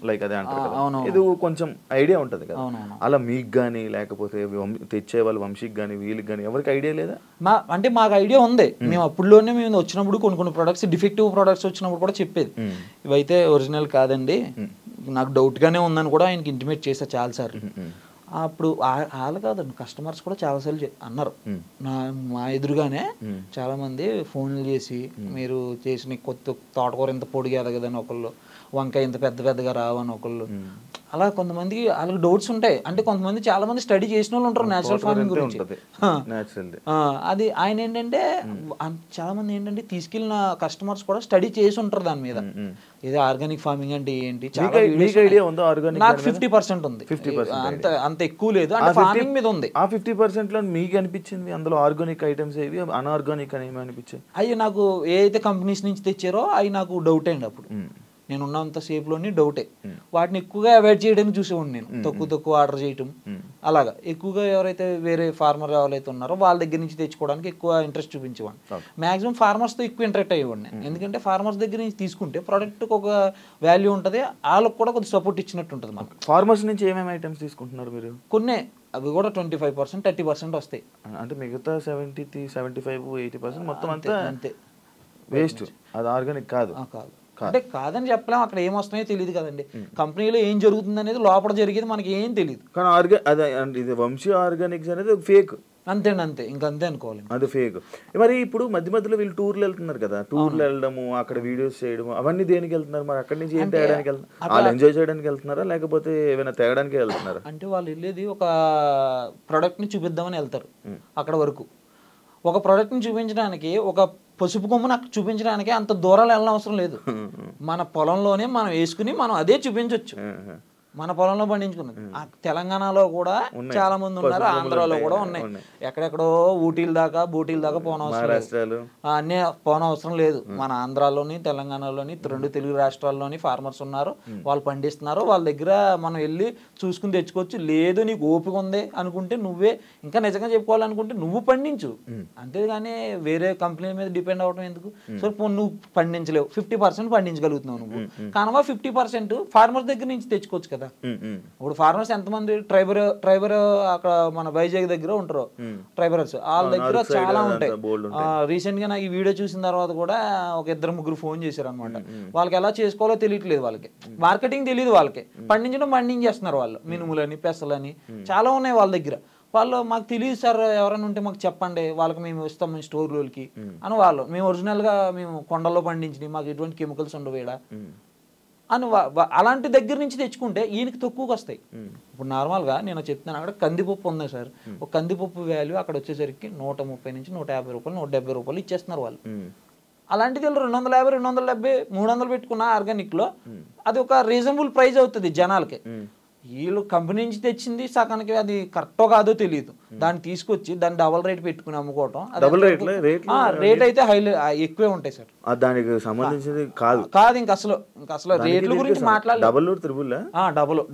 లైక్ అదే అంటారు కదా, ఇది కొంచెం ఐడియా ఉంటది కదా. అలా మీకు గానీ లేకపోతే తెచ్చే వాళ్ళ వంశీకి గానీ వీళ్ళకి గానీ ఎవరికి ఐడియా లేదా? అంటే మాకు ఐడియా ఉంది. మేము అప్పుడులోనే మేము వచ్చినప్పుడు కొన్ని ప్రొడక్ట్స్ డిఫెక్టివ్ ప్రొడక్ట్స్ వచ్చినప్పుడు కూడా చెప్పేది, ఇవైతే ఒరిజినల్ కాదండి, నాకు డౌట్ గానే ఉందని కూడా ఆయనకి ఇంటిమేట్ చేశా చాలా సార్లు. అప్పుడు వాళ్ళు కాదండి కస్టమర్స్ కూడా చాలాసార్లు అన్నారు మా ఎదురుగానే. చాలా మంది ఫోన్లు చేసి మీరు చేసిన కొత్త తోటకూర ఇంత పొడిగా ఎదగదని ఒకళ్ళు, వంకాయ ఇంత పెద్దగా రావని ఒకళ్ళు, అలా కొంతమంది వాళ్ళకి డౌట్స్ ఉంటాయి. అంటే కొంతమంది చాలా మంది స్టడీ చేసిన వాళ్ళు ఉంటారు నేచురల్ ఫార్మింగ్ గురించి. అది ఆయన ఏంటంటే చాలా మంది ఏంటంటే తీసుకెళ్ళిన కస్టమర్స్ కూడా స్టడీ చేసి ఉంటారు దాని మీద, ఇది ఆర్గానిక్ ఫార్మింగ్ అంటే ఏంటి. నాకు 50% ఉంది, అంత ఎక్కువ లేదు. అంటే ఫార్మింగ్ మీద ఉంది. ఆ 50% లో మీకు అనిపించింది అందులో ఆర్గానిక్ ఐటమ్స్ ఏవి, అన్ఆర్గానిక్ అని ఏమి అనిపించాయి? అవి నాకు ఏదైతే కంపెనీస్ నుంచి తెచ్చారో అవి నాకు డౌట్ అయింది. అప్పుడు నేను ఉన్నంత సేపులోని డౌటే. వాటిని ఎక్కువగా అవాయిడ్ చేయడానికి చూసేవాడిని నేను, తక్కువ ఆర్డర్ చేయటం. అలాగా ఎక్కువగా ఎవరైతే వేరే ఫార్మర్ ఎవరైతే ఉన్నారో వాళ్ళ దగ్గర నుంచి తెచ్చుకోవడానికి ఎక్కువ ఇంట్రెస్ట్ చూపించేవాడిని. మాక్సిమం ఫార్మర్స్తో ఎక్కువ ఇంటరాక్ట్ అయ్యేవాడిని. ఎందుకంటే ఫార్మర్స్ దగ్గర నుంచి తీసుకుంటే ప్రోడక్ట్కి ఒక వాల్యూ ఉంటుంది, వాళ్ళకి కూడా కొద్దిగా సపోర్ట్ ఇచ్చినట్టు ఉంటుంది. మనకు ఫార్మర్స్ నుంచి ఏమేమి ఐటమ్స్ తీసుకుంటున్నారు మీరు? కొన్ని అవి కూడా 25%, 30% వస్తాయి. అంటే మిగతా 70, 75, 80% మొత్తం అంతా అంతే వేస్ట్. అది ఆర్గానిక్ కాదు. అంటే కాదని చెప్పలేం, అక్కడ ఏం వస్తున్నాయో తెలియదు కదండి. కంపెనీలో ఏం జరుగుతుంది అనేది లోపల జరిగేది మనకి ఏం తెలియదు. కానీ ఇది వంశీ ఆర్గానిక్స్ అనేది ఫేక్ అంతేండి, అంతే ఇంకంతే అనుకోవాలి, అది ఫేక్. మరి ఇప్పుడు మధ్య మధ్యలో వీళ్ళు టూర్లు వెళ్తున్నారు కదా, టూర్లు వెళ్ళడము, అక్కడ వీడియోస్ చేయడము, అవన్నీ దేనికి వెళ్తున్నారు మరి? అక్కడి నుంచి ఏం తేయడానికి వెళ్తున్నారు? వాళ్ళు ఎంజాయ్ చేయడానికి వెళ్తున్నారా లేకపోతే ఏమైనా తేయడానికి వెళ్తున్నారా? అంటే వాళ్ళు వెళ్ళేది ఒక ప్రోడక్ట్ ని చూపిద్దామని వెళ్తారు. అక్కడ వరకు ఒక ప్రోడక్ట్ ని చూపించడానికి, ఒక పసుపు కొమ్మును అక్కడ చూపించడానికి అంత దూరాలు వెళ్ళిన అవసరం లేదు. మన పొలంలోనే మనం వేసుకుని మనం అదే చూపించవచ్చు. మన పొలంలో పండించుకున్నది. తెలంగాణలో కూడా చాలా మంది ఉన్నారు, ఆంధ్రాలో కూడా ఉన్నాయి. ఎక్కడెక్కడో ఊటీల దాకా బూటీల దాకా పోనవసరం లేదు. మన ఆంధ్రాలోని తెలంగాణలోని 2 తెలుగు రాష్ట్రాల్లోని ఫార్మర్స్ ఉన్నారు, వాళ్ళు పండిస్తున్నారు. వాళ్ళ దగ్గర మనం వెళ్ళి చూసుకుని తెచ్చుకోవచ్చు. లేదు నీకు ఓపిక ఉంది అనుకుంటే నువ్వే, ఇంకా నిజంగా చెప్పుకోవాలనుకుంటే నువ్వు పండించు, అంతేగాని వేరే కంపెనీ మీద డిపెండ్ అవడం ఎందుకు? సో నువ్వు పండించలేవు, 50% పండించగలుగుతున్నావు నువ్వు, కనుక 50% ఫార్మర్స్ దగ్గర నుంచి తెచ్చుకోవచ్చు కదా. ఇప్పుడు ఫార్మర్స్ ఎంతమంది ట్రైబర్ అక్కడ మన వైజాగ్ దగ్గర ఉంటారు, ట్రైబర్స్ వాళ్ళ దగ్గర చాలా ఉంటాయి. రీసెంట్ గా నాకు ఈ వీడియో చూసిన తర్వాత కూడా ఒక 2-3 ఫోన్ చేశారు అనమాట. వాళ్ళకి ఎలా చేసుకోవాలో తెలియట్లేదు, వాళ్ళకి మార్కెటింగ్ తెలియదు, వాళ్ళకి పండించేస్తున్నారు వాళ్ళు. మినుములని, పెసలని చాలా ఉన్నాయి వాళ్ళ దగ్గర. వాళ్ళు మాకు తెలియదు సార్, ఎవరైనా ఉంటే మాకు చెప్పండి, వాళ్ళకి మేము ఇస్తాం మేము స్టోర్లోకి అని. వాళ్ళు మేము ఒరిజినల్ గా మేము కొండల్లో పండించినవి, మాకు ఎటువంటి కెమికల్స్ ఉండవు ఈడ అని అలాంటి దగ్గర నుంచి తెచ్చుకుంటే ఈయనకి తక్కువకి వస్తాయి. ఇప్పుడు నార్మల్గా నేను చెప్తున్నాను, అక్కడ కందిపప్పు ఉంది సార్, ఒక కందిపప్పు వాల్యూ అక్కడ వచ్చేసరికి 130 నుంచి 150 రూపాయలు 170 రూపాయలు ఇచ్చేస్తున్నారు వాళ్ళు. అలాంటిది వీళ్ళు 250, 270, 300 పెట్టుకున్న ఆర్గానిక్లో అది ఒక రీజనబుల్ ప్రైస్ అవుతుంది జనాలకి. వీళ్ళు కంపెనీ నుంచి తెచ్చింది సగానికి అది కరెక్టో కాదో తెలియదు, దాన్ని తీసుకొచ్చి దాన్ని డబల్ రేట్ పెట్టుకుని అమ్ముకోవటం. రేట్ అయితే ఎక్కువే ఉంటాయి సార్, దానికి సంబంధించింది కాదు. ఇంకా అసలు రేట్ల గురించి మాట్లాడాలి.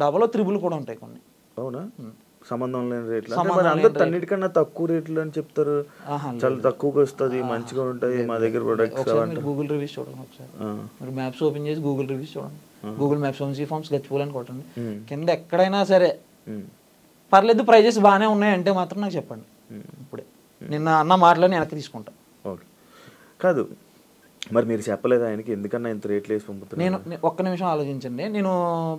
డబల్ త్రిబుల్ కూడా ఉంటాయి కొన్ని. అవునా? సంబంధం లేని రేట్లు, అన్నిటికన్నా తక్కువ రేట్లు అని చెప్తారు, చాలా తక్కువగా వస్తుంది, మంచిగా ఉంటాయి మా దగ్గర ప్రొడక్ట్స్. గూగుల్ రివ్యూస్ చూడండి ఒకసారి, మీరు మ్యాప్స్ ఓపెన్ చేసి గూగుల్ రివ్యూస్ చూడండి, గూగుల్ మ్యాప్స్ వంశీ ఫార్మ్స్ గచ్చిపోలని కొట్టండి, కింద ఎక్కడైనా సరే పర్లేదు ప్రైజెస్ బాగానే ఉన్నాయంటే మాత్రం నాకు చెప్పండి. ఇప్పుడే నిన్న అన్న మాటలని వెనక్కి తీసుకుంటా. ఓకే, కాదు మరి మీరు చెప్పలేదు ఆయనకి ఎందుకన్నా ఇంత రేట్లు వేసి పంపుతున్నారు? నేను ఒక్క నిమిషం ఆలోచించండి. నేను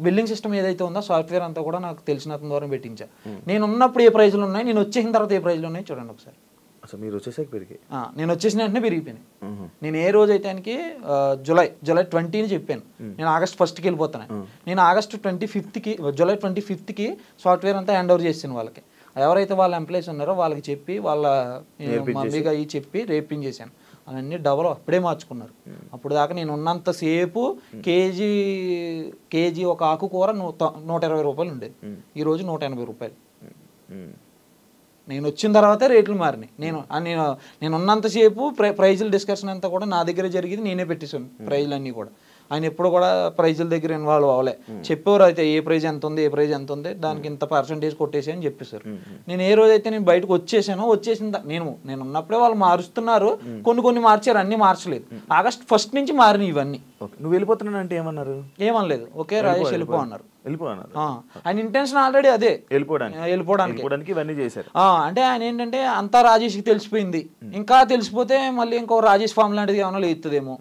బిల్లింగ్ సిస్టమ్ ఏదైతే ఉందో సాఫ్ట్వేర్ అంతా కూడా నాకు తెలిసిన అతని ద్వారా పెట్టించా. నేను ఉన్నప్పుడు ఏ ప్రైజ్లు ఉన్నాయి, నేను వచ్చేసిన తర్వాత ఏ ప్రైజ్లు ఉన్నాయి చూడండి ఒకసారి. అసలు మీరు వచ్చేసాక పెరిగాయి, నేను వచ్చేసిన వెంటనే పెరిగిపోయినాయి. నేను ఏ రోజు అయితే ఆయనకి జూలై 20 చెప్పాను, నేను ఆగస్ట్ 1కి వెళ్ళిపోతాను. నేను ఆగస్ట్ 25కి జూలై 25కి సాఫ్ట్వేర్ అంతా హ్యాండ్ ఓవర్ చేసాను వాళ్ళకి. ఎవరైతే వాళ్ళ ఎంప్లాయీస్ ఉన్నారో వాళ్ళకి చెప్పి వాళ్ళ మమ్మీగా అవి చెప్పి రేపింగ్ చేశాను. అవన్నీ డబల్ అప్పుడే మార్చుకున్నారు. అప్పుడు దాకా నేను ఉన్నంతసేపు కేజీ ఒక ఆకుకూర 120 రూపాయలు ఉండేది, ఈరోజు 180 రూపాయలు. నేను వచ్చిన తర్వాత రేట్లు మారినాయి. నేను ఉన్నంతసేపు ప్రైజుల డిస్కషన్ అంతా కూడా నా దగ్గర జరిగింది, నేనే పెట్టేశాను ప్రైజులు అన్నీ కూడా. ఆయన ఎప్పుడు కూడా ప్రైజుల దగ్గర ఇన్వాల్వ్ అవ్వలే. చెప్పేవారు అయితే ఏ ప్రైజ్ ఎంత ఉంది, ఏ ప్రైజ్ ఎంత ఉంది, దానికి ఇంత పర్సెంటేజ్ కొట్టేసి అని చెప్పేశారు. నేను ఏ రోజైతే నేను బయటకు వచ్చేసిన నేను ఉన్నప్పుడే వాళ్ళు మారుస్తున్నారు, కొన్ని మార్చారు, అన్ని మార్చలేదు. ఆగస్ట్ 1 నుంచి మారినాయి ఇవన్నీ. నువ్వు వెళ్ళిపోతున్నాను అంటే ఏమన్నారు? ఏమనలేదు, ఓకే రాజేష్ వెళ్ళిపో అన్నారు. ఆయన ఇంటెన్షన్ ఆల్రెడీ అదే, వెళ్ళిపోవడానికి ఇవన్నీ చేశారు. అంటే ఆయన ఏంటంటే అంతా రాజేష్కి తెలిసిపోయింది, ఇంకా తెలిసిపోతే మళ్ళీ ఇంకో రాజేష్ ఫామ్ లాంటిది ఏమైనా లేదుదేమో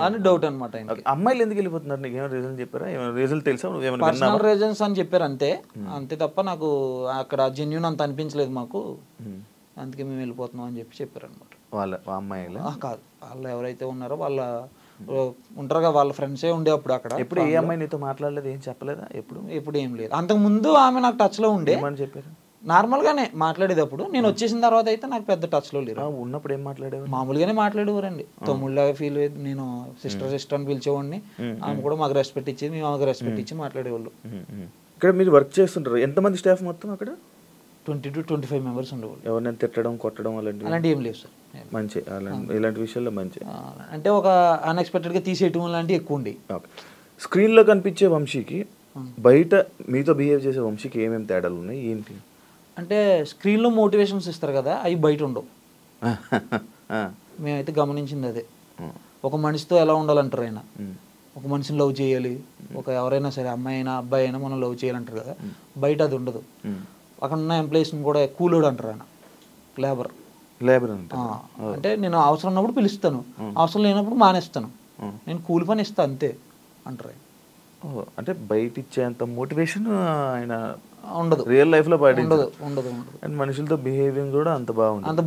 అని డౌట్ అనమాట. అమ్మాయిలు ఎందుకు వెళ్ళిపోతున్నారు? నీకు ఏమైనా రీజన్ చెప్పారా? రీజన్ తెలుసా? పర్సనల్ రీజన్స్ అని చెప్పారు అంతే తప్ప నాకు అక్కడ జెన్యూన్ అంత అనిపించలేదు మాకు, అందుకే మేము వెళ్ళిపోతున్నాం అని చెప్పారు అనమాట. వాళ్ళ అమ్మాయిలు కాదు, వాళ్ళు ఎవరైతే ఉన్నారో వాళ్ళ ఉంటారుగా, వాళ్ళ ఫ్రెండ్సే ఉండే అప్పుడు అక్కడ. ఎప్పుడు ఏ అమ్మాయి నీతో మాట్లాడలేదు, ఏం చెప్పలేదా? ఎప్పుడు ఏం లేదు. అంతకు ముందు ఆమె నాకు టచ్ లో ఉండే, చెప్పారు నార్మల్ గానే మాట్లాడేటప్పుడు. నేను వచ్చేసిన తర్వాత అయితే నాకు పెద్ద టచ్ లో లేరు. ఉన్నప్పుడు ఏం మాట్లాడేవారు? మామూలుగానే మాట్లాడేవారండి, తమ్ముళ్ళగా ఫీల్ అయ్యేది. నేను సిస్టర్ అని పిలిచేవాడిని, ఆమె కూడా మాకు రెస్పెక్ట్ ఇచ్చేది, మేము ఆమెకు రెస్పెక్ట్ ఇచ్చి మాట్లాడేవాళ్ళు. ఇక్కడ మీరు వర్క్ చేస్తుంటారు, ఎంతమంది స్టాఫ్ మొత్తం అక్కడ? 20 to 25 మెంబర్స్ ఉండేవాళ్ళు. ఎవరినైనా తిట్టడం, కొట్టడం అలాంటివి ఏం లేవు సార్. మంచి ఇలాంటి విషయాల్లో మంచి, అంటే ఒక అన్ఎక్స్పెక్టెడ్ గా తీసేయటం లాంటివి ఎక్కువ ఉండి. స్క్రీన్ లో కనిపించే వంశీకి బయట మీతో బిహేవ్ చేసే వంశీకి ఏమేమి తేడాలు ఉన్నాయి ఏంటి? అంటే స్క్రీన్ లో మోటివేషన్స్ ఇస్తారు కదా, అవి బయట ఉండవు. మేమైతే గమనించింది అదే. ఒక మనిషితో ఎలా ఉండాలంటారు ఆయన, ఒక మనిషిని లవ్ చేయాలి, ఒక ఎవరైనా సరే అమ్మాయి అయినా అబ్బాయి అయినా మనం లవ్ చేయాలంటారు కదా, బయట అది ఉండదు. అక్కడ ఉన్న ఎంప్లాయీస్ని కూడా కూలోడు అంటారు ఆయన, లేబర్. లేబర్ అంటే నేను అవసరం ఉన్నప్పుడు పిలుస్తాను, అవసరం లేనప్పుడు మానేస్తాను. నేను కూలి పని ఇస్తా అంతే అంటారు. అంటే బయట ఇచ్చేంత మోటివేషన్ ఆయన ఉండదు, రియల్ లైఫ్ లో బయట ఉండదు ఉండదు. అండ్ మనుషులతో బిహేవింగ్ కూడా అంత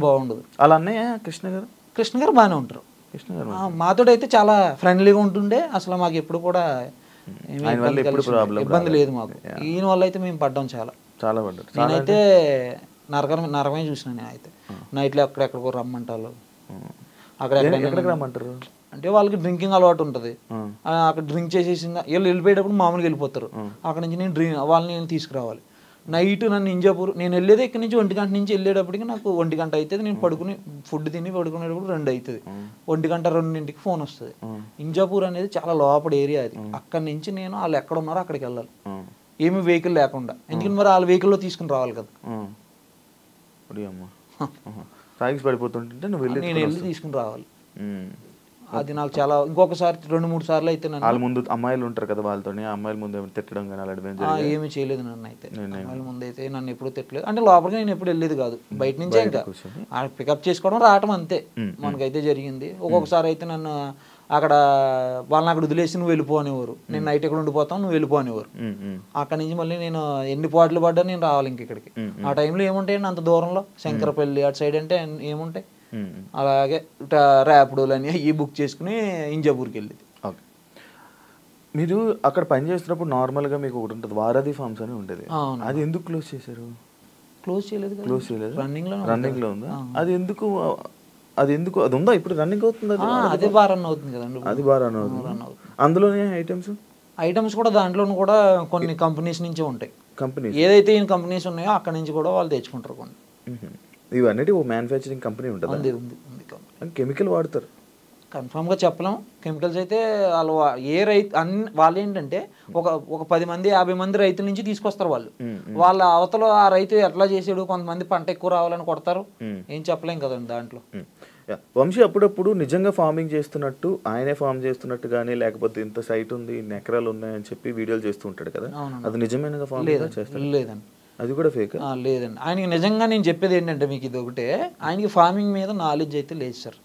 బాగుండదు. అలా అన్నయ్య కృష్ణ గారు బాగానే ఉంటారు. మాతో అయితే చాలా ఫ్రెండ్లీగా ఉంటుండే, అసలు మాకు ఎప్పుడు కూడా ఇబ్బంది లేదు మాకు. ఈయన వల్ల అయితే మేము పడ్డాం చాలా పడ్డారు. నేనైతే నరకమే చూసిన. నేనైతే నైట్లో అక్కడెక్కడికో రమ్మంటారు, అక్కడ రమ్మంటారు అంటే వాళ్ళకి డ్రింకింగ్ అలవాటు ఉంటుంది. అక్కడ డ్రింక్ చేసేసి వీళ్ళు వెళ్ళిపోయేటప్పుడు మామూలుగా వెళ్ళిపోతారు. అక్కడ నుంచి నేను వాళ్ళని నేను తీసుకురావాలి. నైట్ నన్ను ఇంజాపూర్, నేను వెళ్ళేది ఇక్కడ నుంచి 1 గంట నుంచి వెళ్ళేటప్పటికి నాకు 1 గంట అవుతుంది. నేను పడుకుని ఫుడ్ తిని పడుకునేటప్పుడు 2 అవుతుంది. 1 గంట 2ంటికి ఫోన్ వస్తుంది. ఇంజాపూర్ అనేది చాలా లోపల ఏరియా అది. అక్కడి నుంచి నేను వాళ్ళు ఎక్కడ ఉన్నారో అక్కడికి వెళ్ళాలి, ఏమి వెహికల్ లేకుండా. ఎందుకంటే మరి వాళ్ళ వెహికల్లో తీసుకుని రావాలి కదా. పడిపోతుంటే నేను వెళ్ళి తీసుకుని రావాలి. అది నాకు చాలా, ఇంకొకసారి 2-3 సార్లు అయితే వాళ్ళ ముందు అమ్మాయిలు ఉంటారు కదా, వాళ్ళతో అమ్మాయిల ముందు తిట్టడం కానీ ఏమి చేయలేదు నన్ను అయితే. అమ్మాయిల ముందు అయితే నన్ను ఎప్పుడు తిట్టలేదు. అంటే లోపలికి నేను ఎప్పుడు వెళ్ళేది కాదు, బయట నుంచే ఇంకా పికప్ చేసుకోవడం రావటం అంతే మనకైతే జరిగింది. ఒక్కొక్కసారి అయితే నన్ను అక్కడ వాళ్ళని అక్కడ వదిలేసి నువ్వు వెళ్ళిపోనేవారు, నేను నైట్ ఎక్కడ ఉండిపోతాను నువ్వు వెళ్ళిపోనేవారు. అక్కడ నుంచి మళ్ళీ నేను ఎన్ని పాటలు పడ్డా నేను రావాలి ఇంక ఇక్కడికి. ఆ టైంలో ఏముంటాయండి అంత దూరంలో, శంకరపల్లి అటు సైడ్ అంటే ఏముంటాయి. అలాగే ర్యాపిడోలు అని ఈ బుక్ చేసుకుని ఇంజాపూర్కి వెళ్ళేది. ఓకే, మీరు అక్కడ పని చేస్తున్నప్పుడు నార్మల్గా మీకు ఒకటి ఉంటుంది వారధి ఫార్మ్స్ అని ఉంటుంది, అది ఎందుకు క్లోజ్ చేశారు? క్లోజ్ చేయలేదు, రన్నింగ్ లో ఉందా? అది ఎందుకు అది ఉందా ఇప్పుడు రన్నింగ్ అవుతుంది? అదే బాగా రన్ అవుతుంది కదండి. అది బాగా రన్ అవుతుంది. అందులోనే ఐటమ్స్ కూడా దాంట్లోనూ కూడా కొన్ని కంపెనీస్ నుంచే ఉంటాయి. కంపెనీస్ ఏదైతే ఈ కంపెనీస్ ఉన్నాయో అక్కడ నుంచి కూడా వాళ్ళు తెచ్చుకుంటారు కొన్ని. ఇవన్నీ ఓ మ్యానుఫ్యాక్చరింగ్ కంపెనీ ఉంటుంది, కెమికల్ వాడతారు. కన్ఫామ్గా చెప్పలేం. కెమికల్స్ అయితే వాళ్ళు ఏ రైతు వాళ్ళు ఏంటంటే ఒక 10 మంది 50 మంది రైతుల నుంచి తీసుకొస్తారు వాళ్ళు. వాళ్ళ అవతల ఆ రైతు ఎట్లా చేసాడు, కొంతమంది పంట ఎక్కువ రావాలని కొడతారు, ఏం చెప్పలేం కదండి దాంట్లో. వంశీ అప్పుడప్పుడు నిజంగా ఫార్మింగ్ చేస్తున్నట్టు, ఆయనే ఫార్మ్ చేస్తున్నట్టు కానీ, లేకపోతే ఇంత సైట్ ఉంది, ఇన్ని ఎకరాలు ఉన్నాయని చెప్పి వీడియోలు చేస్తూ ఉంటాడు కదా, అది నిజమైన ఫార్మింగ్ చేస్తారు? లేదండి, అది కూడా ఫేక్? లేదండి. ఆయనకి నిజంగా నేను చెప్పేది ఏంటంటే మీకు ఇది ఒకటే, ఆయనకి ఫార్మింగ్ మీద నాలెడ్జ్ అయితే లేదు సార్.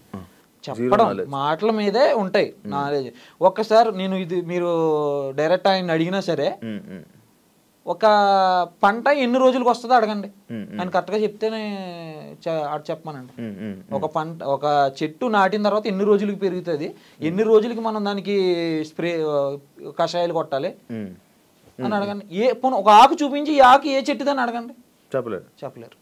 చెప్పడం మాటల మీదే ఉంటాయి నాలెడ్జ్. ఒక్కసారి నేను ఇది మీరు డైరెక్ట్ ఆయన అడిగినా సరే, ఒక పంట ఎన్ని రోజులకు వస్తుందో అడగండి, ఆయన కరెక్ట్గా చెప్తేనే చెప్పమానండి. ఒక చెట్టు నాటిన తర్వాత ఎన్ని రోజులకి పెరుగుతుంది, ఎన్ని రోజులకి మనం దానికి స్ప్రే కషాయాలు కొట్టాలి అని అడగండి. ఒక ఆకు చూపించి ఈ ఆకు ఏ చెట్టుదని అడగండి, చెప్పలేరు.